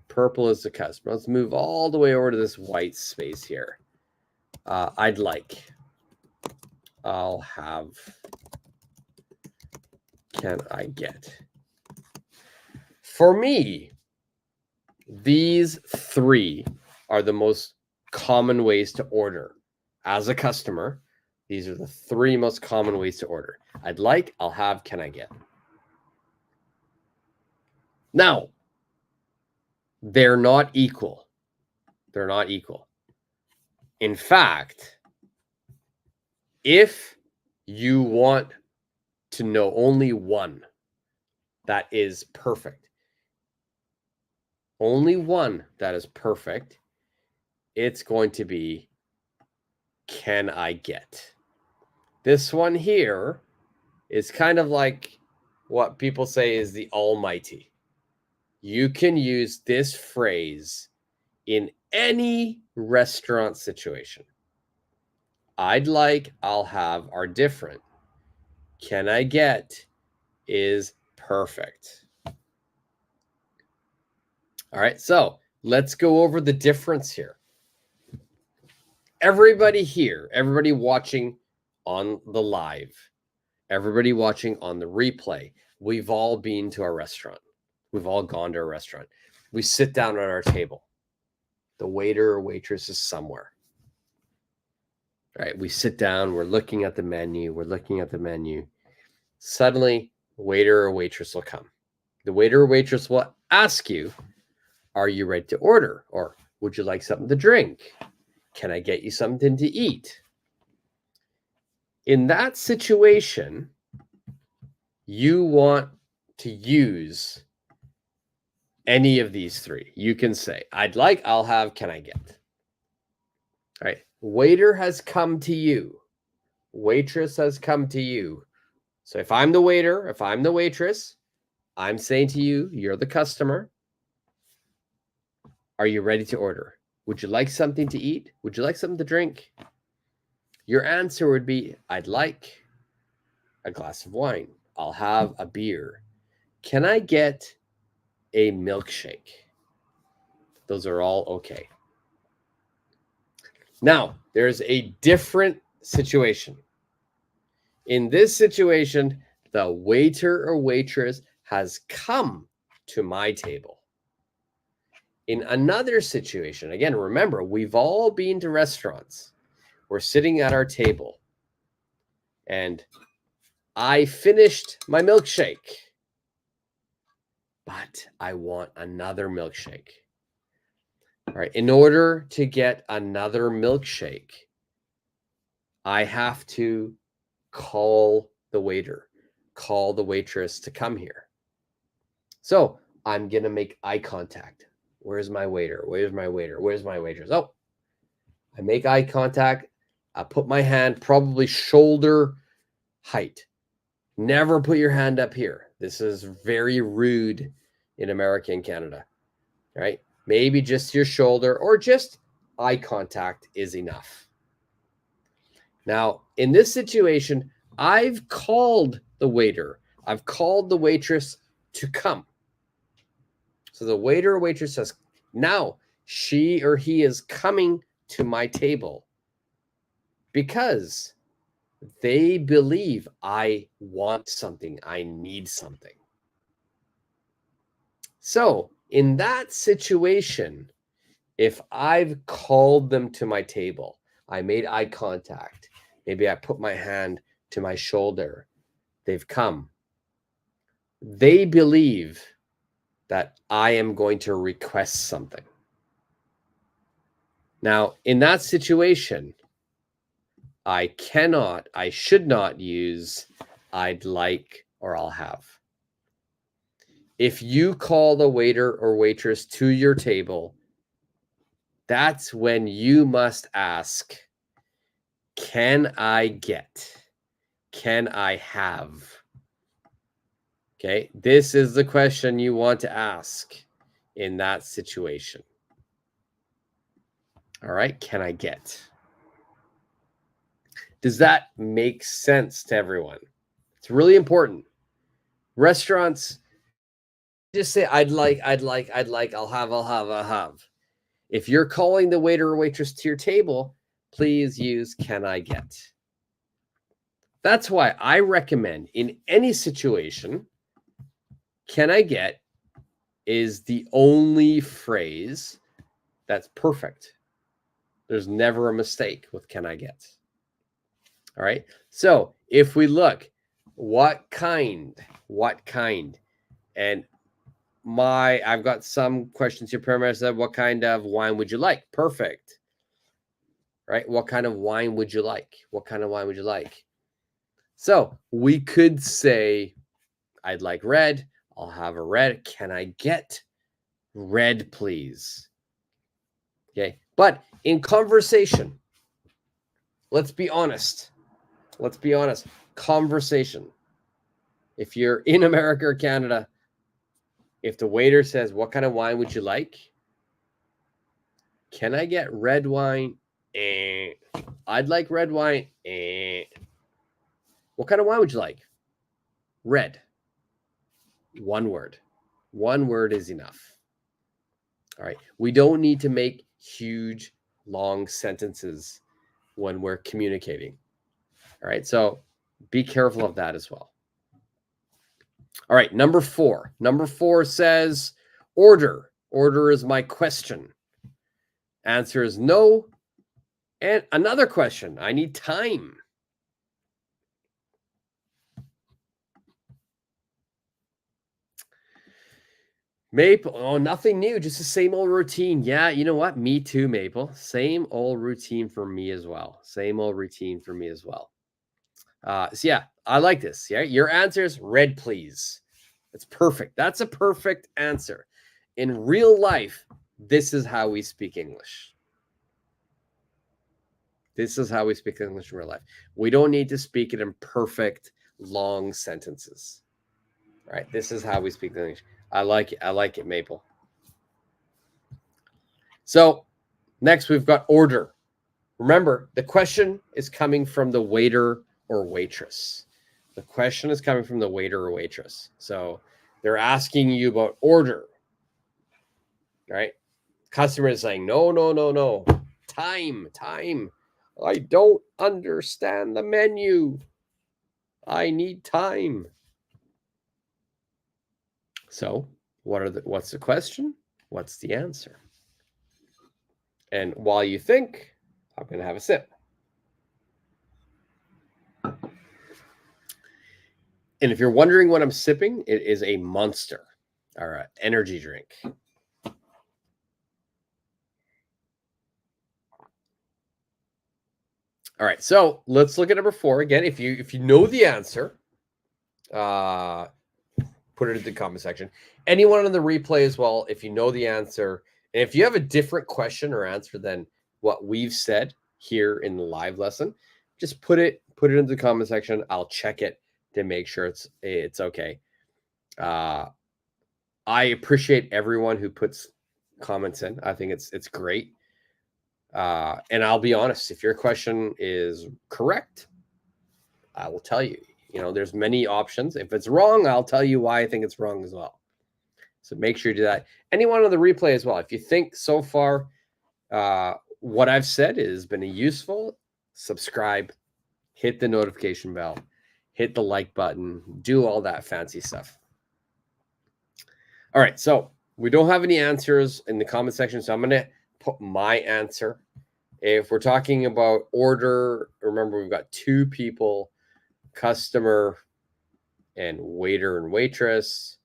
Purple is the customer. Let's move all the way over to this white space here. I'd like. I'll have. Can I get? For me, these 3 are the most common ways to order. As a customer, these are the 3 most common ways to order. I'd like, I'll have, can I get? Now, they're not equal. They're not equal. In fact, if you want to know only one that is perfect, only one that is perfect, it's going to be, can I get? This one here is kind of like what people say is the almighty. You can use this phrase in any restaurant situation. I'd like, I'll have are different. Can I get is perfect. All right, so let's go over the difference here. Everybody here, everybody watching on the live, everybody watching on the replay, we've all been to a restaurant. We've all gone to a restaurant. We sit down at our table. The waiter or waitress is somewhere. All right, we sit down, we're looking at the menu, Suddenly, waiter or waitress will come. The waiter or waitress will ask you, are you ready to order? Or would you like something to drink? Can I get you something to eat? In that situation, you want to use any of these three. You can say, I'd like, I'll have, can I get? All right. Waiter has come to you. Waitress has come to you. So if I'm the waiter, if I'm the waitress, I'm saying to you, you're the customer. Are you ready to order? Would you like something to eat? Would you like something to drink? Your answer would be, I'd like a glass of wine. I'll have a beer. Can I get a milkshake? Those are all okay. Now, there's a different situation. In this situation, the waiter or waitress has come to my table. In another situation, again, remember, we've all been to restaurants. We're sitting at our table, and I finished my milkshake, but I want another milkshake. All right, in order to get another milkshake, I have to call the waiter, call the waitress to come here. So I'm going to make eye contact. Where's my waiter? Where's my waiter? Where's my waitress? Oh, I make eye contact. I put my hand probably shoulder height. Never put your hand up here. This is very rude in America and Canada, right? Maybe just your shoulder or just eye contact is enough. Now, in this situation, I've called the waiter. I've called the waitress to come. So the waiter or waitress says, now she or he is coming to my table because they believe I want something, I need something. So in that situation, if I've called them to my table, I made eye contact, maybe I put my hand to my shoulder, they've come, they believe that I am going to request something. Now, in that situation, I should not use I'd like or I'll have. If you call the waiter or waitress to your table, that's when you must ask, can I get? Can I have? Okay, this is the question you want to ask in that situation. All right, can I get? Does that make sense to everyone? It's really important. Restaurants, just say, I'd like, I'll have. If you're calling the waiter or waitress to your table, please use can I get? That's why I recommend in any situation, can I get is the only phrase that's perfect. There's never a mistake with can I get? All right. So if we look, what kind? And I've got some questions here. Paramedic said, what kind of wine would you like? Perfect. Right. What kind of wine would you like? What kind of wine would you like? So we could say, I'd like red. I'll have a red. Can I get red, please? Okay. But in conversation, let's be honest. Conversation. If you're in America or Canada, if the waiter says, what kind of wine would you like? Can I get red wine? I'd like red wine. What kind of wine would you like? Red. One word. One word is enough. All right. We don't need to make huge, long sentences when we're communicating. All right. So Be careful of that as well. All right, number 4. Number 4 says order. Order is my question. Answer is no. And another question, I need time. Maple, oh, nothing new, just the same old routine. Yeah, you know what? Me too, Maple. Same old routine for me as well. Same old routine for me as well. So yeah, I like this. Yeah, your answer is red, please. It's perfect. That's a perfect answer. In real life, this is how we speak English. This is how we speak English in real life. We don't need to speak it in perfect, long sentences. Right? This is how we speak English. I like it. I like it, Maple. So next we've got order. Remember, the question is coming from the waiter or waitress. The question is coming from the waiter or waitress. So they're asking you about order, right? Customer is saying, no, no, no, no. Time. I don't understand the menu. I need time. So what's the question? What's the answer? And while you think, I'm going to have a sip. And if you're wondering what I'm sipping, it is a Monster or an energy drink. All right, so let's look at number 4 again. If you know the answer, put it in the comment section. Anyone in the replay as well, if you know the answer, and if you have a different question or answer than what we've said here in the live lesson, just put it in the comment section. I'll check it to make sure it's okay. I appreciate everyone who puts comments in. I think it's great. And I'll be honest, if your question is correct, I will tell you. You know, there's many options. If it's wrong, I'll tell you why I think it's wrong as well. So make sure you do that. Anyone on the replay as well, if you think so far what I've said has been useful, subscribe, hit the notification bell, hit the like button, do all that fancy stuff. All right, so we don't have any answers in the comment section, so I'm going to put my answer. If we're talking about order, remember we've got 2 people, customer and waiter and waitress.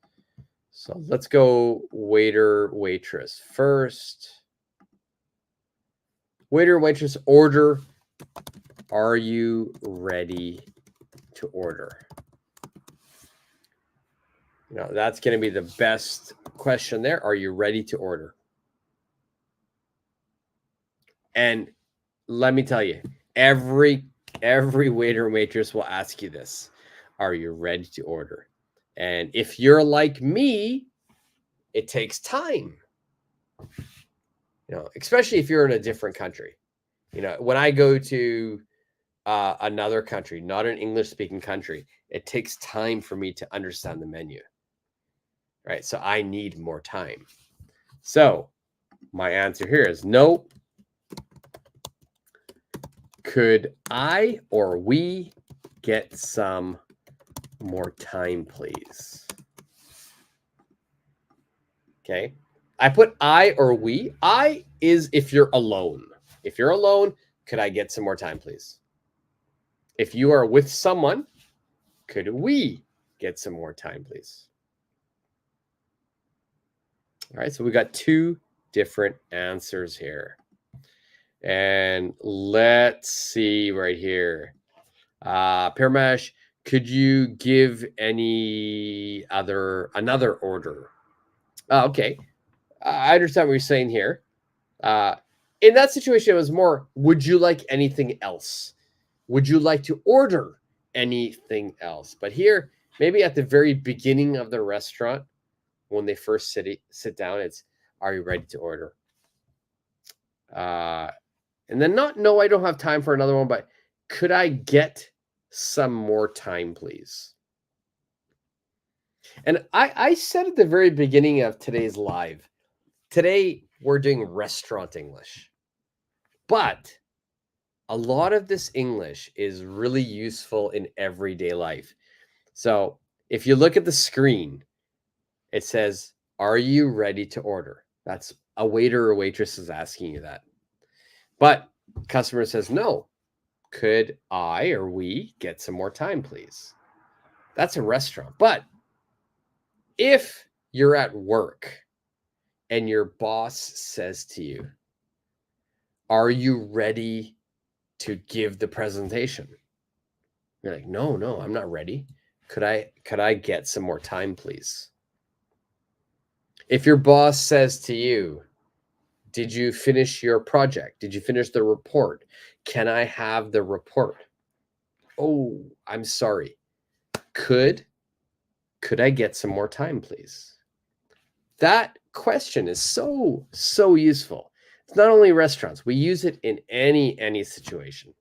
So let's go waiter, waitress first. Waiter, waitress, order. Are you ready to order? You know, that's going to be the best question there. Are you ready to order? And let me tell you, every waiter and waitress will ask you this. Are you ready to order? And if you're like me, it takes time. You know, especially if you're in a different country. You know, when I go to another country, not an English-speaking country, it takes time for me to understand the menu. Right? So I need more time. So my answer here is no. Could I or we get some more time, please? Okay. I put I or we. I is if you're alone. If you're alone, could I get some more time, please? If you are with someone, could we get some more time, please? All right, so we got 2 different answers here. And let's see right here. Paramash, could you give another order? Okay. I understand what you're saying here. In that situation, it was more, would you like anything else? Would you like to order anything else? But here, maybe at the very beginning of the restaurant, when they first sit down, it's, are you ready to order? And then no, I don't have time for another one, but could I get some more time, please? And I said at the very beginning of today's live, today we're doing restaurant English. But a lot of this English is really useful in everyday life. So if you look at the screen, it says, "Are you ready to order?" That's a waiter or waitress is asking you that. But customer says, "No. Could I or we get some more time, please?" That's a restaurant. But if you're at work and your boss says to you, "Are you ready to give the presentation?" You're like, "No, no, I'm not ready. Could I get some more time, please?" If your boss says to you, "Did you finish your project? Did you finish the report? Can I have the report?" "Oh, I'm sorry. Could could I get some more time, please?" That question is so useful. It's not only restaurants. We use it in any situation,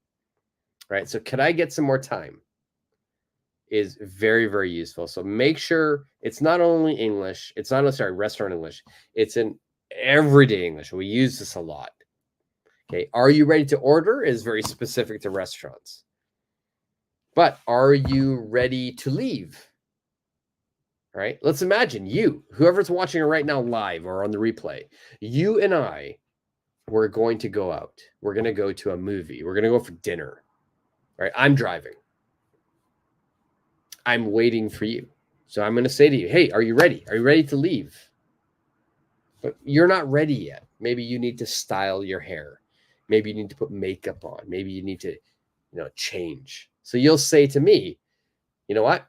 right? So could I get some more time is very useful. So make sure it's not only English, it's not restaurant English. It's in everyday English. We use this a lot. Okay, are you ready to order is very specific to restaurants. But are you ready to leave? Right? Let's imagine you, whoever's watching it right now live or on the replay, you and I, we're going to go out. We're going to go to a movie. We're going to go for dinner. Right? I'm driving. I'm waiting for you. So I'm going to say to you, "Hey, are you ready? Are you ready to leave?" But you're not ready yet. Maybe you need to style your hair. Maybe you need to put makeup on. Maybe you need to, change. So you'll say to me, "You know what?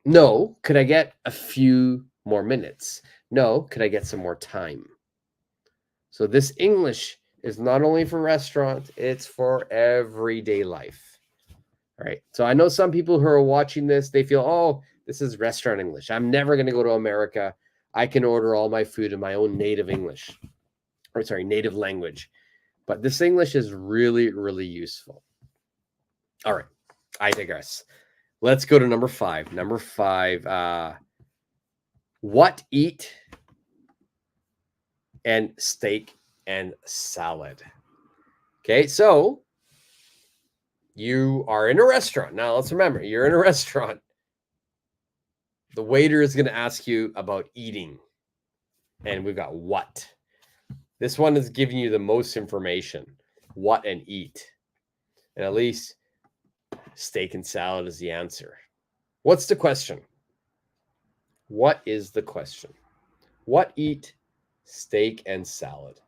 No, could I get a few more minutes? No, could I get some more time?" So this English is not only for restaurants, it's for everyday life. All right. So I know some people who are watching this, they feel, "Oh, this is restaurant English. I'm never going to go to America. I can order all my food in my own native English." Or sorry, native language. But this English is really useful. All right. I digress. Let's go to number 5. Number 5, what eat and steak and salad. Okay, so you are in a restaurant. Now let's remember, you're in a restaurant. The waiter is going to ask you about eating. And we've got what. This one is giving you the most information. What and eat. And at least steak and salad is the answer. What's the question? What is the question? What eat steak and salad?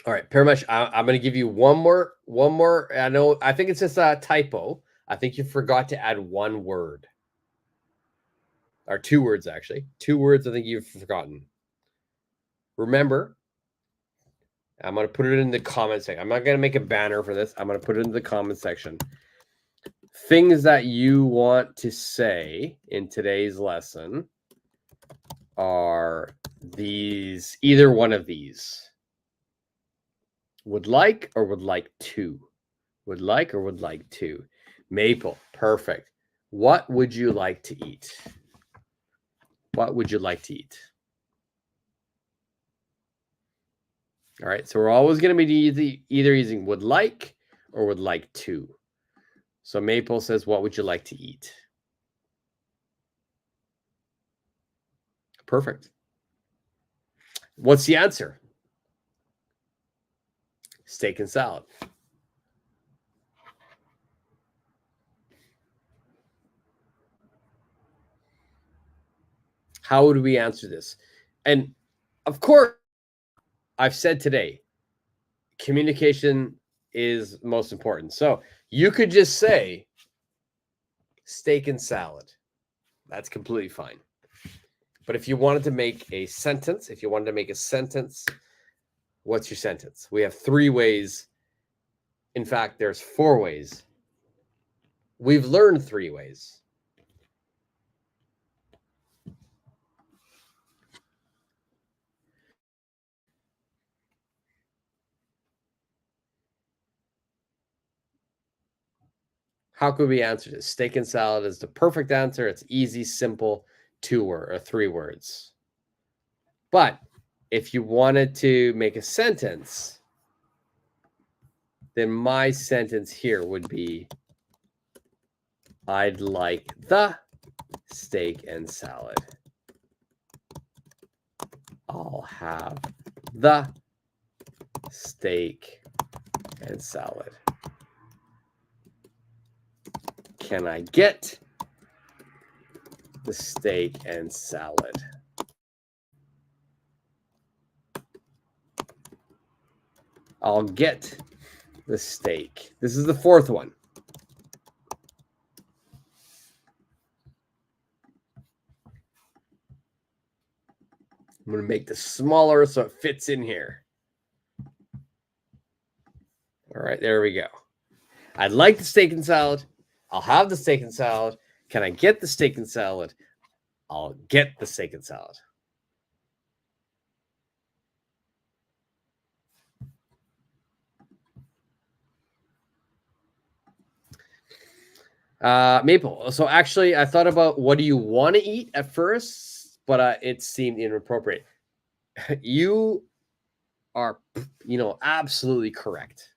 All right, Paramesh, I'm going to give you one more. I think it's just a typo. I think you forgot to add one word. Or 2 words, actually. 2 words I think you've forgotten. Remember, I'm going to put it in the comment section. I'm not going to make a banner for this. I'm going to put it in the comment section. Things that you want to say in today's lesson are these, either one of these. Would like or would like to. Would like or would like to. Maple, perfect. What would you like to eat? What would you like to eat? All right, so we're always going to be either using would like or would like to. So Maple says, what would you like to eat? Perfect. What's the answer? Steak and salad. How would we answer this? And of course, I've said today, communication is most important. So you could just say steak and salad. That's completely fine. But if you wanted to make a sentence, what's your sentence? We have 3 ways. In fact, there's 4 ways. We've learned 3 ways. How could we answer this? Steak and salad is the perfect answer. It's easy, simple, 2 word or 3 words. But if you wanted to make a sentence, then my sentence here would be, I'd like the steak and salad. I'll have the steak and salad. Can I get the steak and salad? I'll get the steak. This is the 4th one. I'm going to make this smaller so it fits in here. All right, there we go. I'd like the steak and salad. I'll have the steak and salad. Can I get the steak and salad? I'll get the steak and salad. Maple. So actually, I thought about what do you want to eat at first, but it seemed inappropriate. You are, absolutely correct.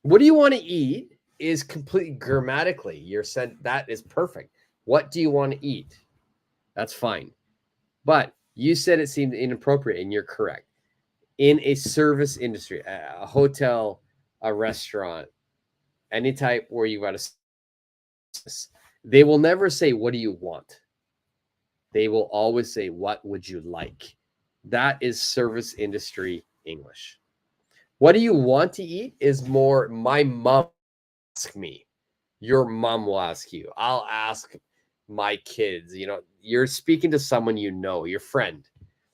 What do you want to eat is completely grammatically. You're said that is perfect. What do you want to eat? That's fine. But you said it seemed inappropriate, and you're correct. In a service industry, a hotel, a restaurant, any type where you've got a, they will never say, what do you want? They will always say, what would you like? That is service industry English. What do you want to eat is more my mom ask me. Your mom will ask you. I'll ask my kids. You're speaking to someone your friend.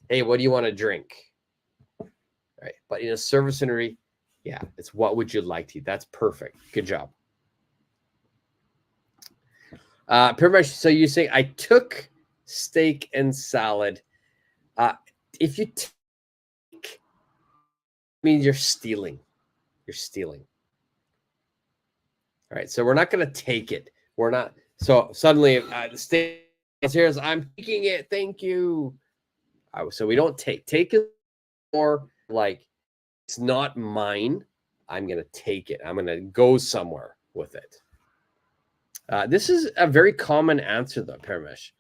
Hey, what do you want to drink? Right. But in a service industry, yeah, it's what would you like to eat? That's perfect. Good job. Pretty much. So you say I took steak and salad. If you take, means you're stealing. You're stealing. All right. So we're not going to take it. We're not. So suddenly the steak is here. I'm taking it. Thank you. So we don't take. Take is more like it's not mine. I'm going to take it. I'm going to go somewhere with it. This is a very common answer, though, Paramesh.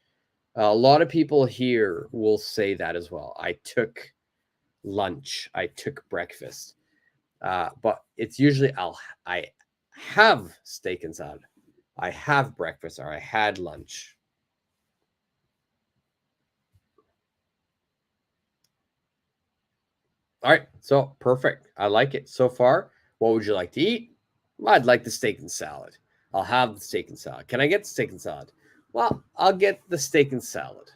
A lot of people here will say that as well. I took lunch. I took breakfast. But it's usually I have steak and salad. I have breakfast, or I had lunch. All right, so perfect. I like it so far. What would you like to eat? Well, I'd like the steak and salad. I'll have the steak and salad. Can I get the steak and salad? Well, I'll get the steak and salad.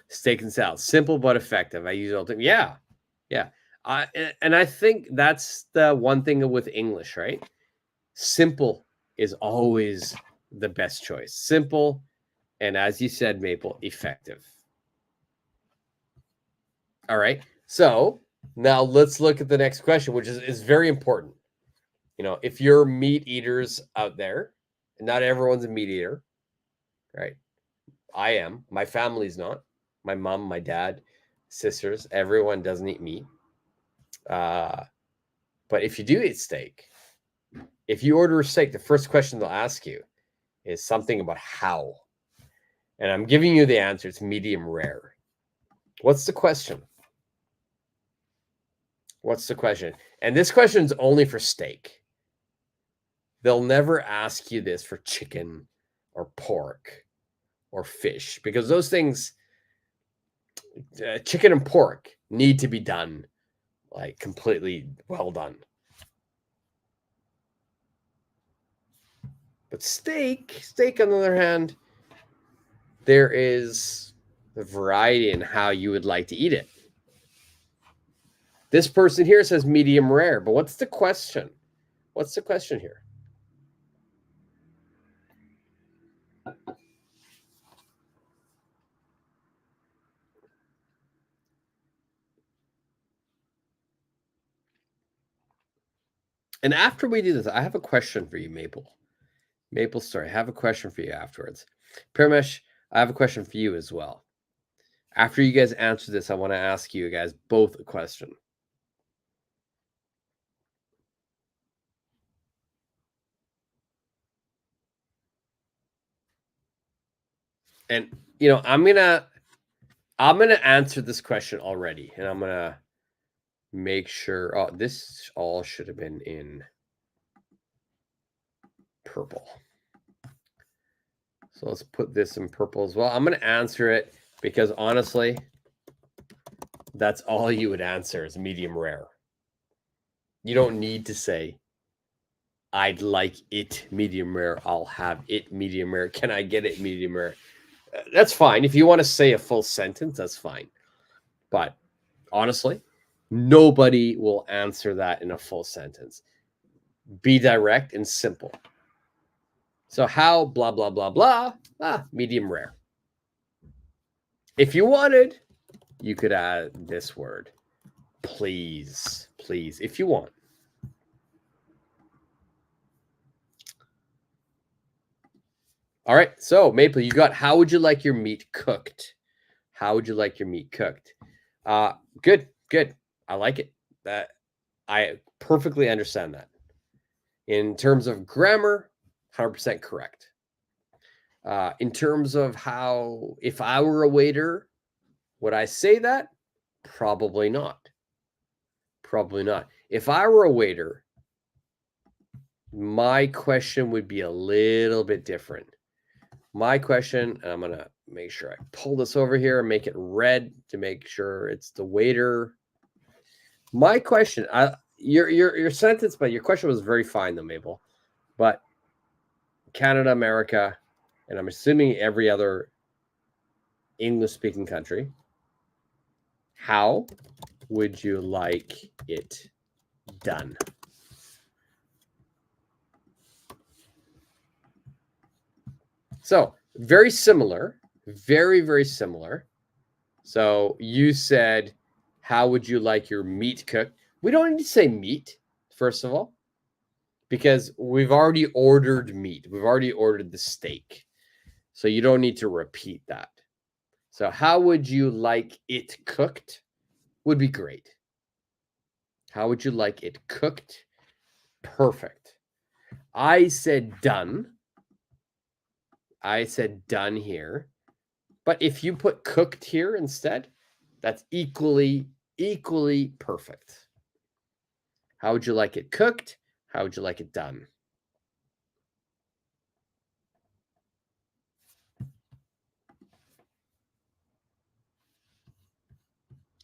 Steak and salad, simple but effective. I use it all the time. Yeah, yeah. And I think that's the one thing with English, right? Simple is always the best choice. Simple, and as you said, Maple, effective. All right. So now let's look at the next question, which is very important. If you're meat eaters out there, and not everyone's a meat eater, right? I am. My family's not. My mom, my dad, sisters, everyone doesn't eat meat. But if you do eat steak, if you order a steak, the first question they'll ask you is something about how. And I'm giving you the answer. It's medium rare. What's the question? What's the question? And this question is only for steak. They'll never ask you this for chicken or pork or fish, because those things, chicken and pork, need to be done like completely well done. But steak on the other hand, there is a variety in how you would like to eat it. This person here says medium rare, but what's the question? What's the question here? And after we do this, I have a question for you, Maple. Maple Story, I have a question for you afterwards. Paramesh, I have a question for you as well. After you guys answer this, I want to ask you guys both a question. And you know, I'm gonna answer this question already, and I'm gonna make sure. Oh, this all should have been in purple. So let's put this in purple as well. I'm gonna answer it because honestly, that's all you would answer is medium rare. You don't need to say, I'd like it medium rare. I'll have it medium rare. Can I get it medium rare? That's fine. If you want to say a full sentence, that's fine. But honestly, nobody will answer that in a full sentence. Be direct and simple. So how blah, blah, blah, blah, medium rare. If you wanted, you could add this word. Please, please, if you want. All right, so Maple, you got how would you like your meat cooked? How would you like your meat cooked? Good. I like it. That I perfectly understand that. In terms of grammar, 100% correct. In terms of how, if I were a waiter, would I say that? Probably not. Probably not. If I were a waiter, my question would be a little bit different. My question, and I'm going to make sure I pull this over here and make it red to make sure it's the waiter. My question, your sentence, but your question was very fine though, Maple. But Canada, America, and I'm assuming every other English-speaking country, how would you like it done? So very similar, very, very similar. So you said, how would you like your meat cooked? We don't need to say meat, first of all, because we've already ordered meat. We've already ordered the steak. So you don't need to repeat that. So how would you like it cooked? Would be great. How would you like it cooked? Perfect. I said done. I said done here. But if you put cooked here instead, that's equally perfect. How would you like it cooked? How would you like it done?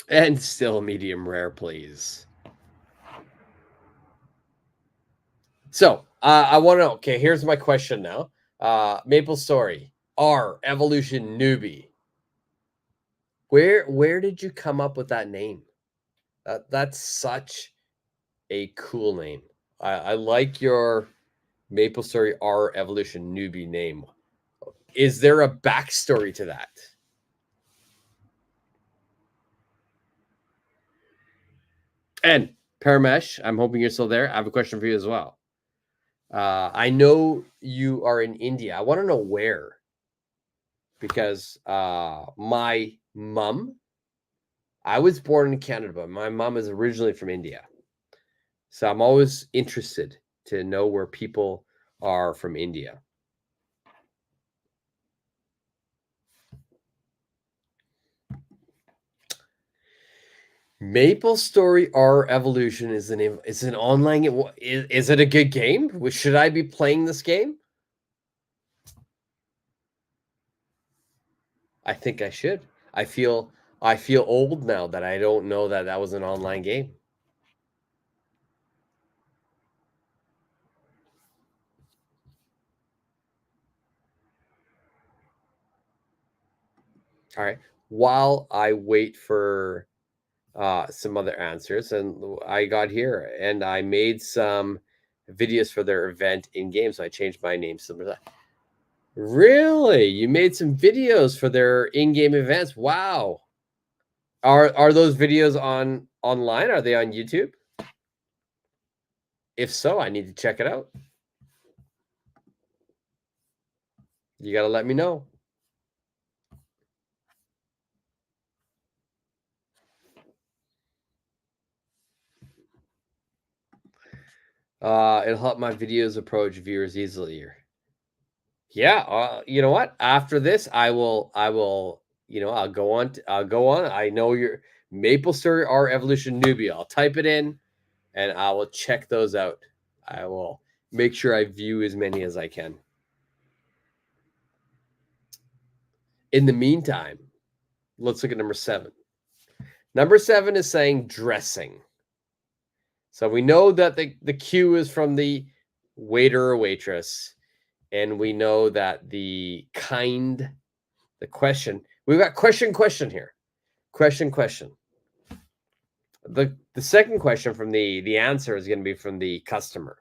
And still medium rare, please. So I want to know. Okay, here's my question now. Maple Story, R Evolution Newbie. Where did you come up with that name? That's such a cool name. I like your Maple Story R Evolution Newbie name. Is there a backstory to that? And Paramesh, I'm hoping you're still there. I have a question for you as well. I know you are in India. I want to know where. Because my mom, I was born in Canada, but my mom is originally from India. So I'm always interested to know where people are from India. Maple Story R Evolution is an online. Is it a good game? Should I be playing this game? I think I should. I feel old now that I don't know that was an online game. All right. While I wait for some other answers, and I got here and I made some videos for their event in game, so I changed my name. Really? You made some videos for their in-game events? Wow. Are those videos online? Are they on YouTube? If so, I need to check it out. You got to let me know. It'll help my videos approach viewers easier. Yeah, you know what? After this, I will, I'll go on. I'll go on. I know you're Maple Story or Evolution Newbie. I'll type it in, and I will check those out. I will make sure I view as many as I can. In the meantime, let's look at number 7. Number 7 is saying dressing. So we know that the cue is from the waiter or waitress, and we know that the question, we've got question here. Question. The second question from the answer is going to be from the customer.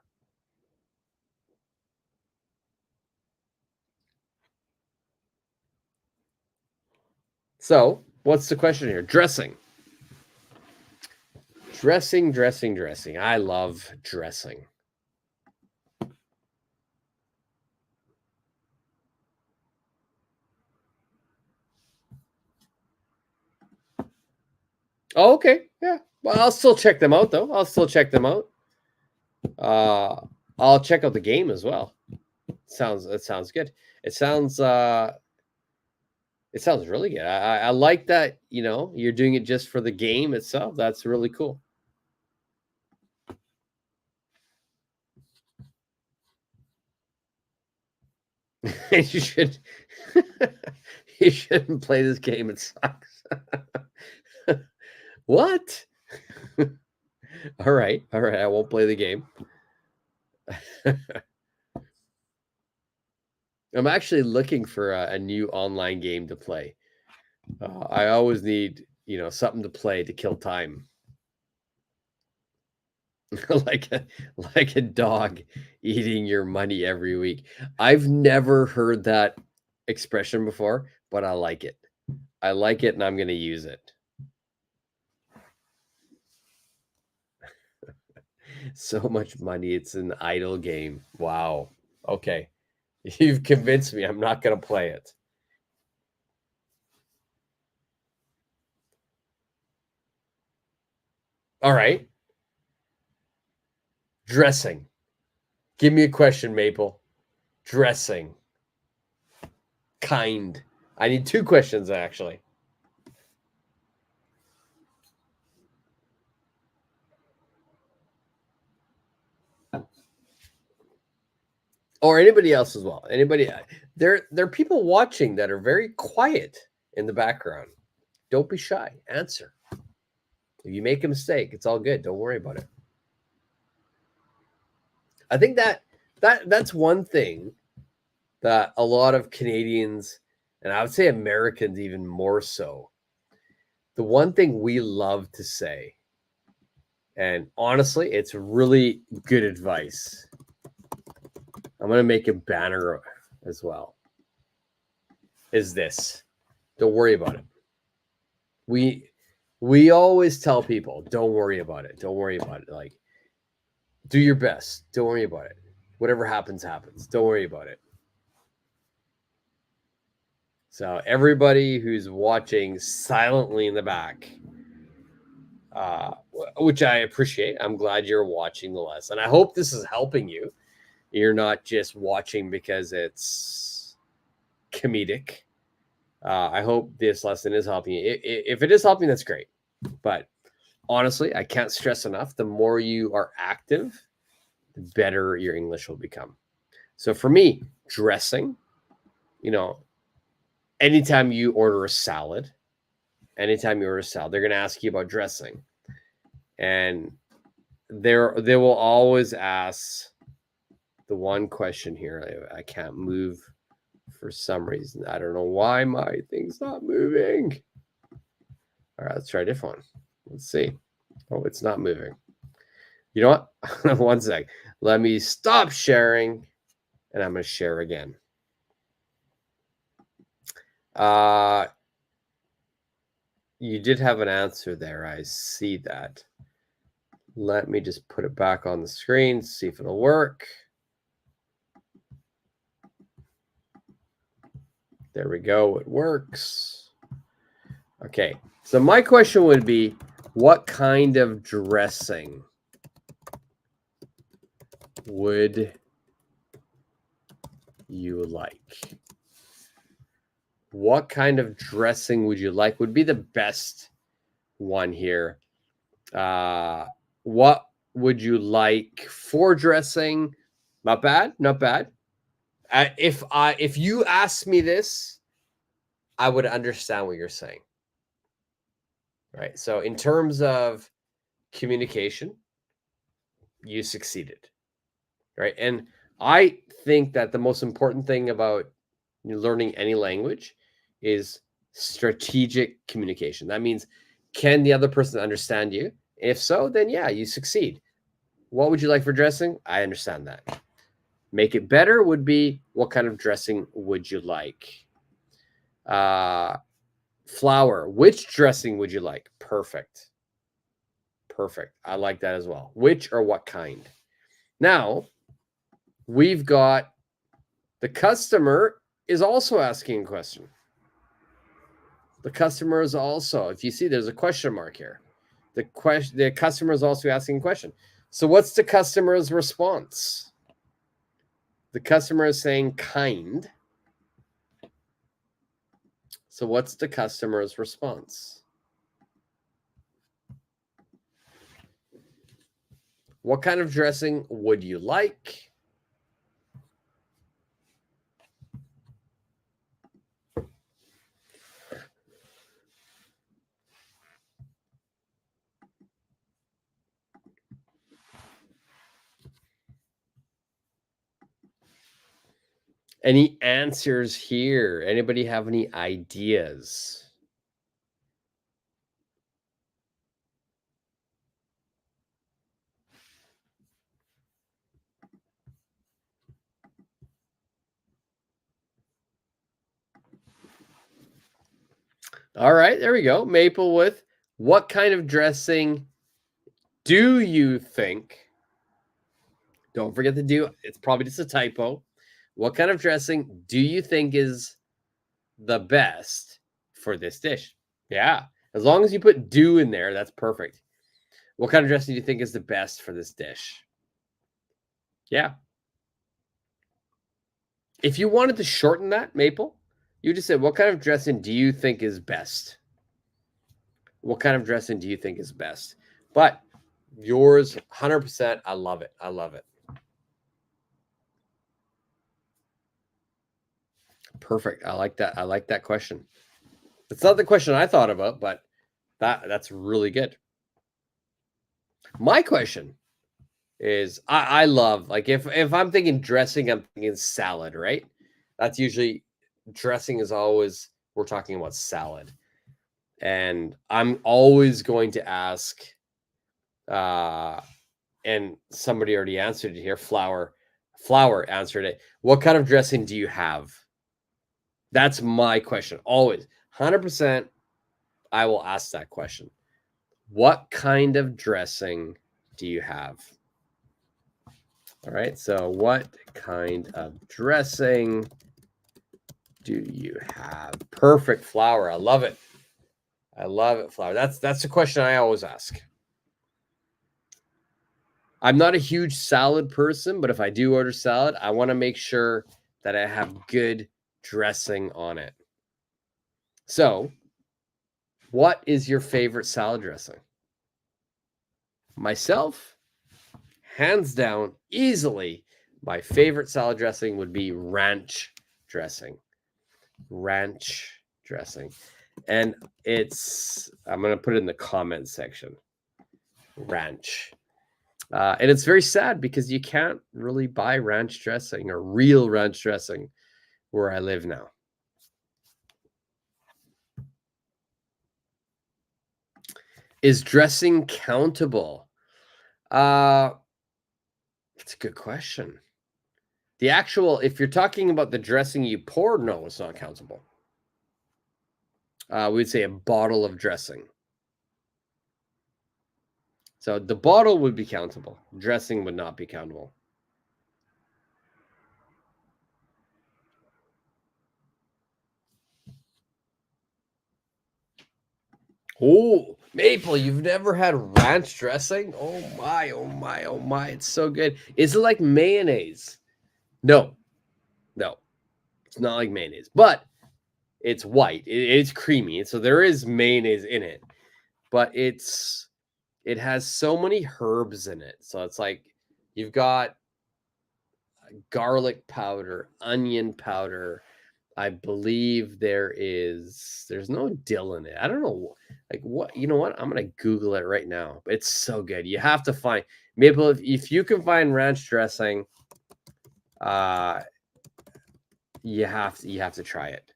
So, what's the question here? Dressing. Dressing. I love dressing. Oh, okay. Yeah. Well, I'll still check them out, though. I'll check out the game as well. It sounds good. It sounds really good. I like that, you're doing it just for the game itself. That's really cool. you should you shouldn't play this game. It sucks. What? All right. I won't play the game. I'm actually looking for a new online game to play. I always need, something to play to kill time. like a dog eating your money every week. I've never heard that expression before, but I like it. I like it, and I'm going to use it. So much money. It's an idle game. Wow. Okay. You've convinced me. I'm not going to play it. All right. Dressing. Give me a question, Maple. Dressing. Kind. I need 2 questions, actually. Or anybody else as well. Anybody. There are people watching that are very quiet in the background. Don't be shy. Answer. If you make a mistake, it's all good. Don't worry about it. I think that's one thing that a lot of Canadians, and I would say Americans even more so, the one thing we love to say, and honestly, it's really good advice. I'm going to make a banner as well. Is this. Don't worry about it. We always tell people, don't worry about it. Don't worry about it. Like, do your best. Don't worry about it. Whatever happens, happens. Don't worry about it. So everybody who's watching silently in the back, which I appreciate. I'm glad you're watching the lesson. I hope this is helping you. You're not just watching because it's comedic. I hope this lesson is helping you. If it is helping, that's great. But honestly, I can't stress enough, the more you are active, the better your English will become. So for me, dressing, anytime you order a salad, they're going to ask you about dressing. And they will always ask the one question here. I can't move for some reason. I don't know why my thing's not moving. All right, let's try a different one. Let's see. Oh, it's not moving. You know what? One sec. Let me stop sharing, and I'm going to share again. You did have an answer there. I see that. Let me just put it back on the screen, see if it'll work. There we go. It works. Okay. So my question would be, what kind of dressing would you like? What kind of dressing would you like? Would be the best one here. What would you like for dressing? Not bad, not bad. If you asked me this, I would understand what you're saying. Right. So in terms of communication, you succeeded. Right. And I think that the most important thing about learning any language is strategic communication. That means, can the other person understand you? If so, then yeah, you succeed. What would you like for dressing? I understand that. Make it better would be, what kind of dressing would you like? Flour, which dressing would you like? Perfect. Perfect. I like that as well. Which or what kind? Now, we've got the customer is also asking a question. The customer is also, if you see, there's a question mark here. The customer is also asking a question. So what's the customer's response? The customer is saying kind. So what's the customer's response? What kind of dressing would you like? Any answers here? Anybody have any ideas? All right, there we go. Maple with, what kind of dressing do you think? Don't forget to do, it's probably just a typo. What kind of dressing do you think is the best for this dish? Yeah, as long as you put do in there, that's perfect. What kind of dressing do you think is the best for this dish? Yeah. If you wanted to shorten that, Maple, you just said, what kind of dressing do you think is best? What kind of dressing do you think is best? But yours, 100%. I love it. I love it. Perfect. I like that. I like that question. It's not the question I thought about, but that's really good. My question is, I love, like, if I'm thinking dressing, I'm thinking salad, right? That's usually, dressing is always, we're talking about salad. And I'm always going to ask, and somebody already answered it here. Flour answered it. What kind of dressing do you have? That's my question. Always 100%. I will ask that question. What kind of dressing do you have? All right. So what kind of dressing do you have? Perfect. Flour. I love it. I love it. Flour. That's the question I always ask. I'm not a huge salad person, but if I do order salad, I want to make sure that I have good dressing on it. So, what is your favorite salad dressing? Myself, hands down, easily, my favorite salad dressing would be ranch dressing. Ranch dressing. And I'm going to put it in the comments section. Ranch. And it's very sad because you can't really buy ranch dressing or real ranch dressing where I live now. Is dressing countable? That's a good question. If you're talking about the dressing you pour, no, it's not countable. We'd say a bottle of dressing. So the bottle would be countable. Dressing would not be countable. Oh, Maple, you've never had ranch dressing? Oh my, oh my, oh my. It's so good. Is it like mayonnaise? No, no, it's not like mayonnaise, but it's white. It's creamy. So there is mayonnaise in it, but it has so many herbs in it. So it's like you've got garlic powder, onion powder. I believe there's no dill in it. I don't know, like what, you know what? I'm gonna Google it right now. It's so good. You have to find Maple if you can find ranch dressing, you have to try it.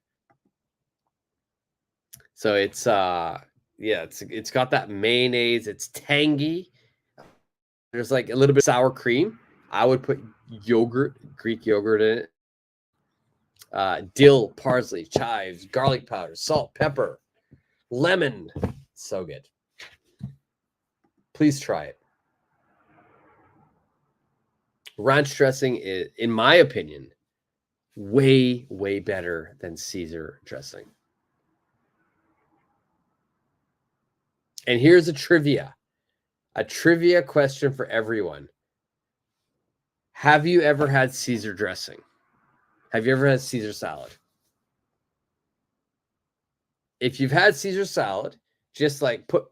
So it's yeah, it's got that mayonnaise. It's tangy. There's like a little bit of sour cream. I would put yogurt, Greek yogurt in it. Dill, parsley, chives, garlic powder, salt, pepper, lemon. So good. Please try it. Ranch dressing is, in my opinion, way, way better than Caesar dressing. And here's a trivia question for everyone. Have you ever had Caesar dressing? Have you ever had Caesar salad? If you've had Caesar salad, just like put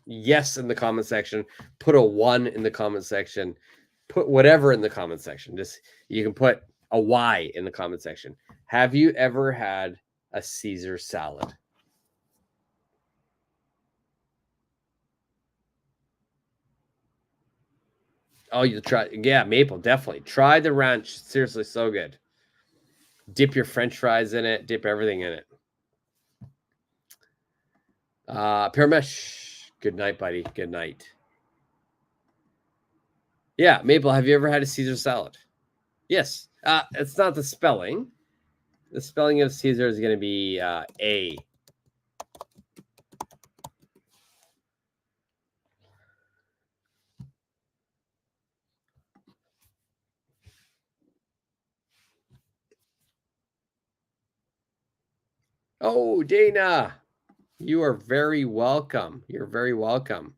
yes in the comment section, put a 1 in the comment section, put whatever in the comment section. Just you can put a Y in the comment section. Have you ever had a Caesar salad? Oh, you try, yeah, Maple, definitely. Try the ranch. Seriously, so good. Dip your French fries in it, dip everything in it. Paramesh, good night, buddy. Good night. Yeah, Maple, have you ever had a Caesar salad? Yes. It's not the spelling. The spelling of Caesar is going to be A. Oh, Dana, you are very welcome. You're very welcome.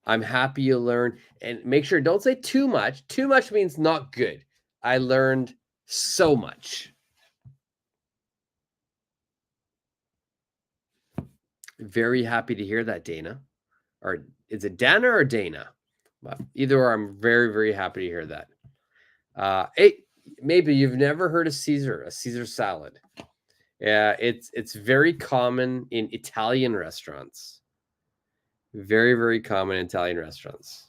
I'm happy you learned. And make sure, don't say too much. Too much means not good. I learned so much. Very happy to hear that, Dana. Or is it Dana or Dana? Either or, I'm very, very happy to hear that. Hey, maybe you've never heard of a Caesar salad. Yeah, it's very common in Italian restaurants. Very, very common in Italian restaurants.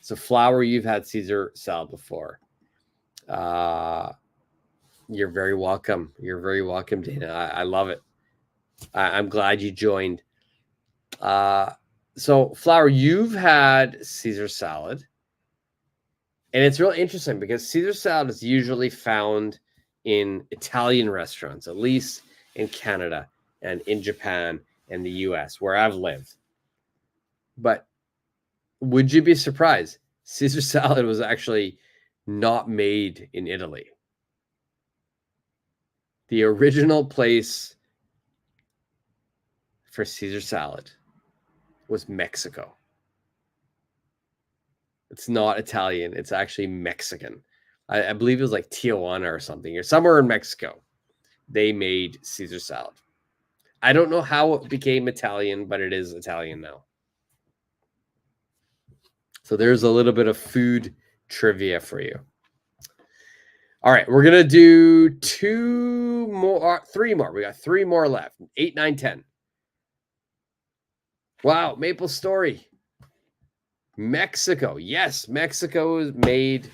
So, Flower, you've had Caesar salad before. You're very welcome. You're very welcome, Dana. I love it. I'm glad you joined. So, Flower, you've had Caesar salad. And it's really interesting because Caesar salad is usually found in Italian restaurants, at least in Canada and in Japan and the US, where I've lived. But would you be surprised? Caesar salad was actually not made in Italy. The original place for Caesar salad was Mexico. It's not Italian. It's actually Mexican. I believe it was like Tijuana or something, or somewhere in Mexico. They made Caesar salad. I don't know how it became Italian, but it is Italian now. So there's a little bit of food trivia for you. All right, we're going to do three more. We got 3 more left. 8, 9, 10. Wow, Maple Story. Mexico. Yes, Mexico made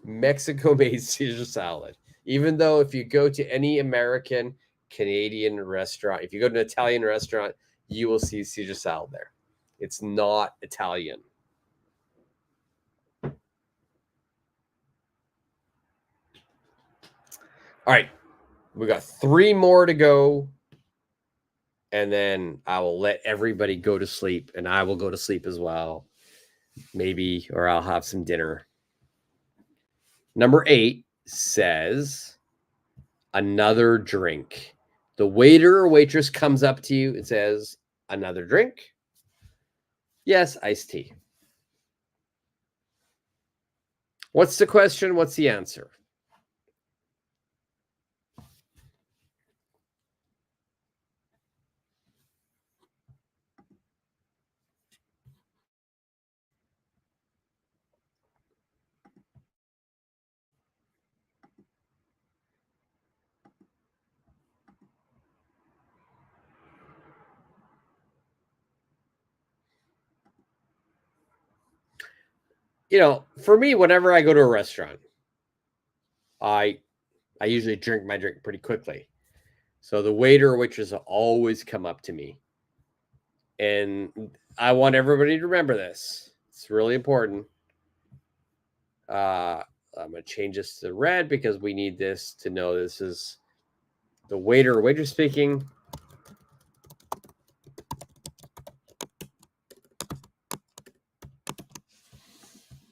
Caesar salad. Even though if you go to any American, Canadian restaurant, if you go to an Italian restaurant, you will see Caesar salad there. It's not Italian. All right. We got 3 more to go. And then I will let everybody go to sleep, and I will go to sleep as well. Maybe, or I'll have some dinner. Number 8 says another drink. The waiter or waitress comes up to you and says, another drink? Yes, iced tea. What's the question? What's the answer? For me, whenever I go to a restaurant, I usually drink my drink pretty quickly. So the waiter or waitress will always come up to me. And I want everybody to remember this. It's really important. I'm going to change this to red because we need this to know this is the waiter or waitress speaking.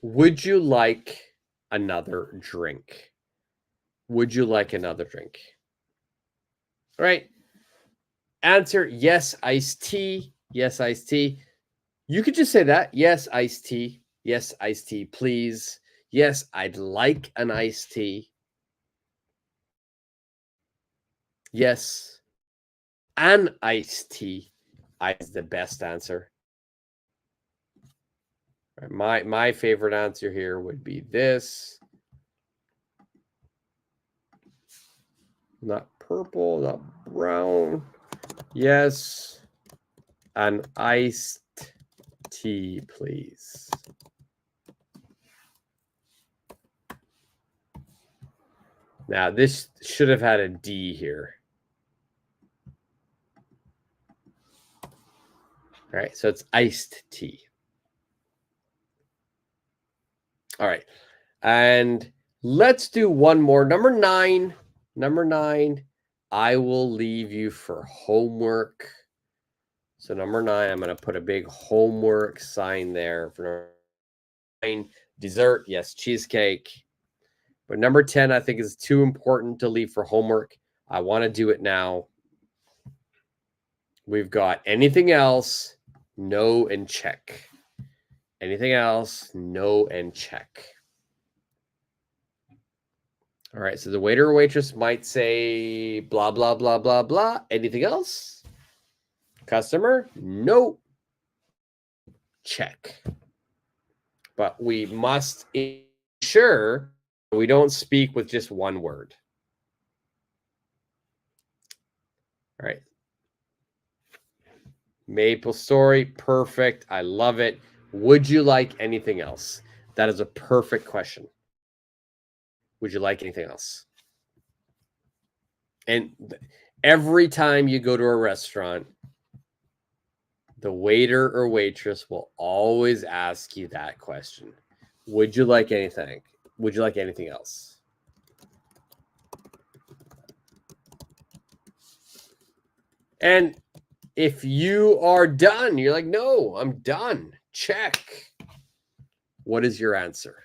Would you like another drink? Would you like another drink? All right. Answer, yes, iced tea. Yes, iced tea. You could just say that. Yes, iced tea. Yes, iced tea, please. Yes, I'd like an iced tea. Yes, an iced tea is the best answer. My favorite answer here would be this. Not purple, not brown. Yes, an iced tea, please. Now, this should have had a D here. All right, so it's iced tea. All right, and let's do one more. Number 9. Number 9, I will leave you for homework. So number 9, I'm going to put a big homework sign there for number 9. Dessert, yes, cheesecake. But number 10, I think is too important to leave for homework. I want to do it now. We've got anything else, no and check. Anything else, no and check. All right, so the waiter or waitress might say blah, blah, blah, blah, blah. Anything else? Customer, no. Check. But we must ensure we don't speak with just one word. All right. Maple Story, perfect. I love it. Would you like anything else? That is a perfect question. Would you like anything else? And every time you go to a restaurant, the waiter or waitress will always ask you that question. Would you like anything? Would you like anything else? And if you are done, you're like, no, I'm done. Check. What is your answer?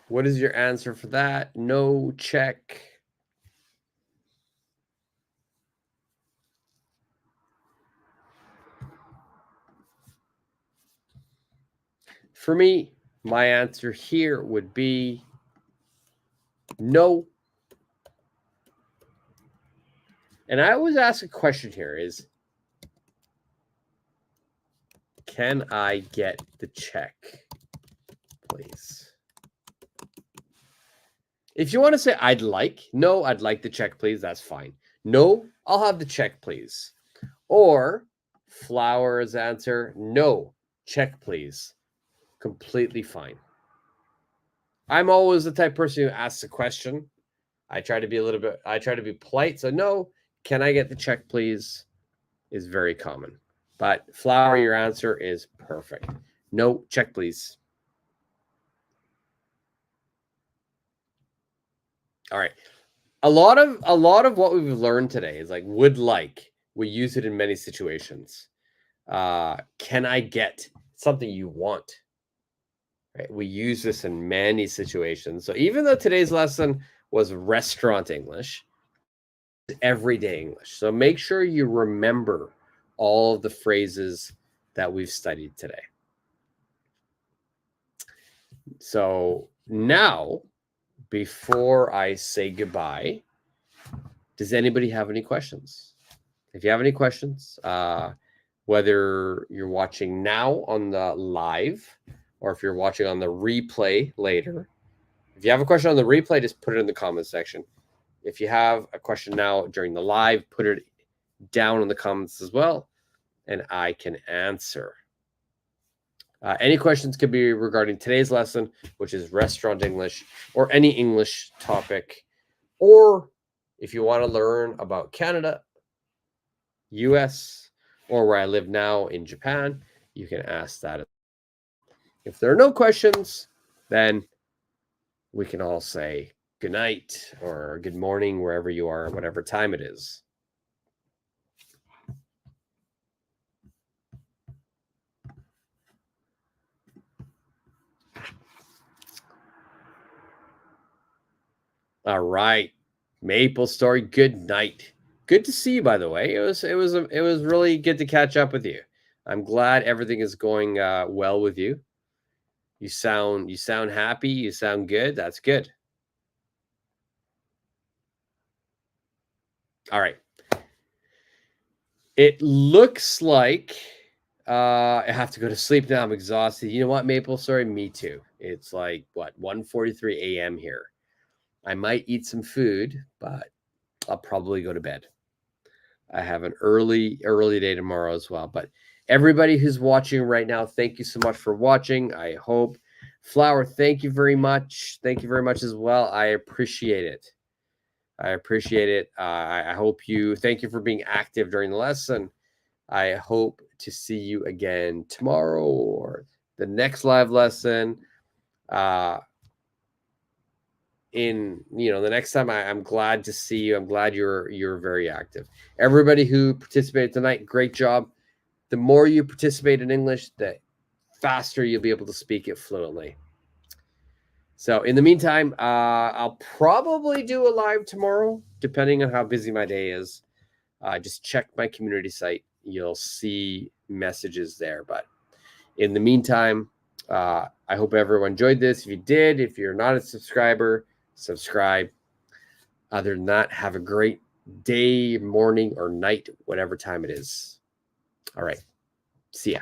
What is your answer for that? No, check. For me, my answer here would be no. And I always ask a question here is, can I get the check, please? If you want to say I'd like, no, I'd like the check, please, that's fine. No, I'll have the check, please. Or Flower's answer, no, check, please. Completely fine. I'm always the type of person who asks a question. I try to be polite. So no, can I get the check, please, is very common. But Flower, your answer is perfect. No, check please. All right. A lot of what we've learned today is like would like. We use it in many situations. Can I get something you want? Right? We use this in many situations. So even though today's lesson was restaurant English, everyday English. So make sure you remember all of the phrases that we've studied today. So now, before I say goodbye, does anybody have any questions? If you have any questions, whether you're watching now on the live or if you're watching on the replay later, if you have a question on the replay, just put it in the comment section. If you have a question now during the live, put it down in the comments as well, and I can answer. Any questions could be regarding today's lesson, which is restaurant English, or any English topic, or if you want to learn about Canada, US, or where I live now in Japan, you can ask that. If there are no questions, then we can all say good night or good morning, wherever you are, whatever time it is. All right, Maple Story, good night. Good to see you, by the way. It was really good to catch up with you. I'm glad everything is going well with you. You sound happy. You sound good. That's good. All right. It looks like I have to go to sleep now. I'm exhausted. You know what, Maple Story? Me too. It's like what 1:43 a.m. here. I might eat some food, but I'll probably go to bed. I have an early day tomorrow as well. But everybody who's watching right now, thank you so much for watching. I hope, Flower, thank you very much. Thank you very much as well. I appreciate it. I appreciate it. I hope you, thank you for being active during the lesson. I hope to see you again tomorrow or the next live lesson. The next time, I'm glad to see you. I'm glad you're very active. Everybody who participated tonight, great job. The more you participate in English, the faster you'll be able to speak it fluently. So in the meantime, I'll probably do a live tomorrow, depending on how busy my day is. Just check my community site. You'll see messages there. But in the meantime, I hope everyone enjoyed this. If you did, if you're not a subscriber, subscribe. Other than that, have a great day, morning, or night, whatever time it is. All right. See ya.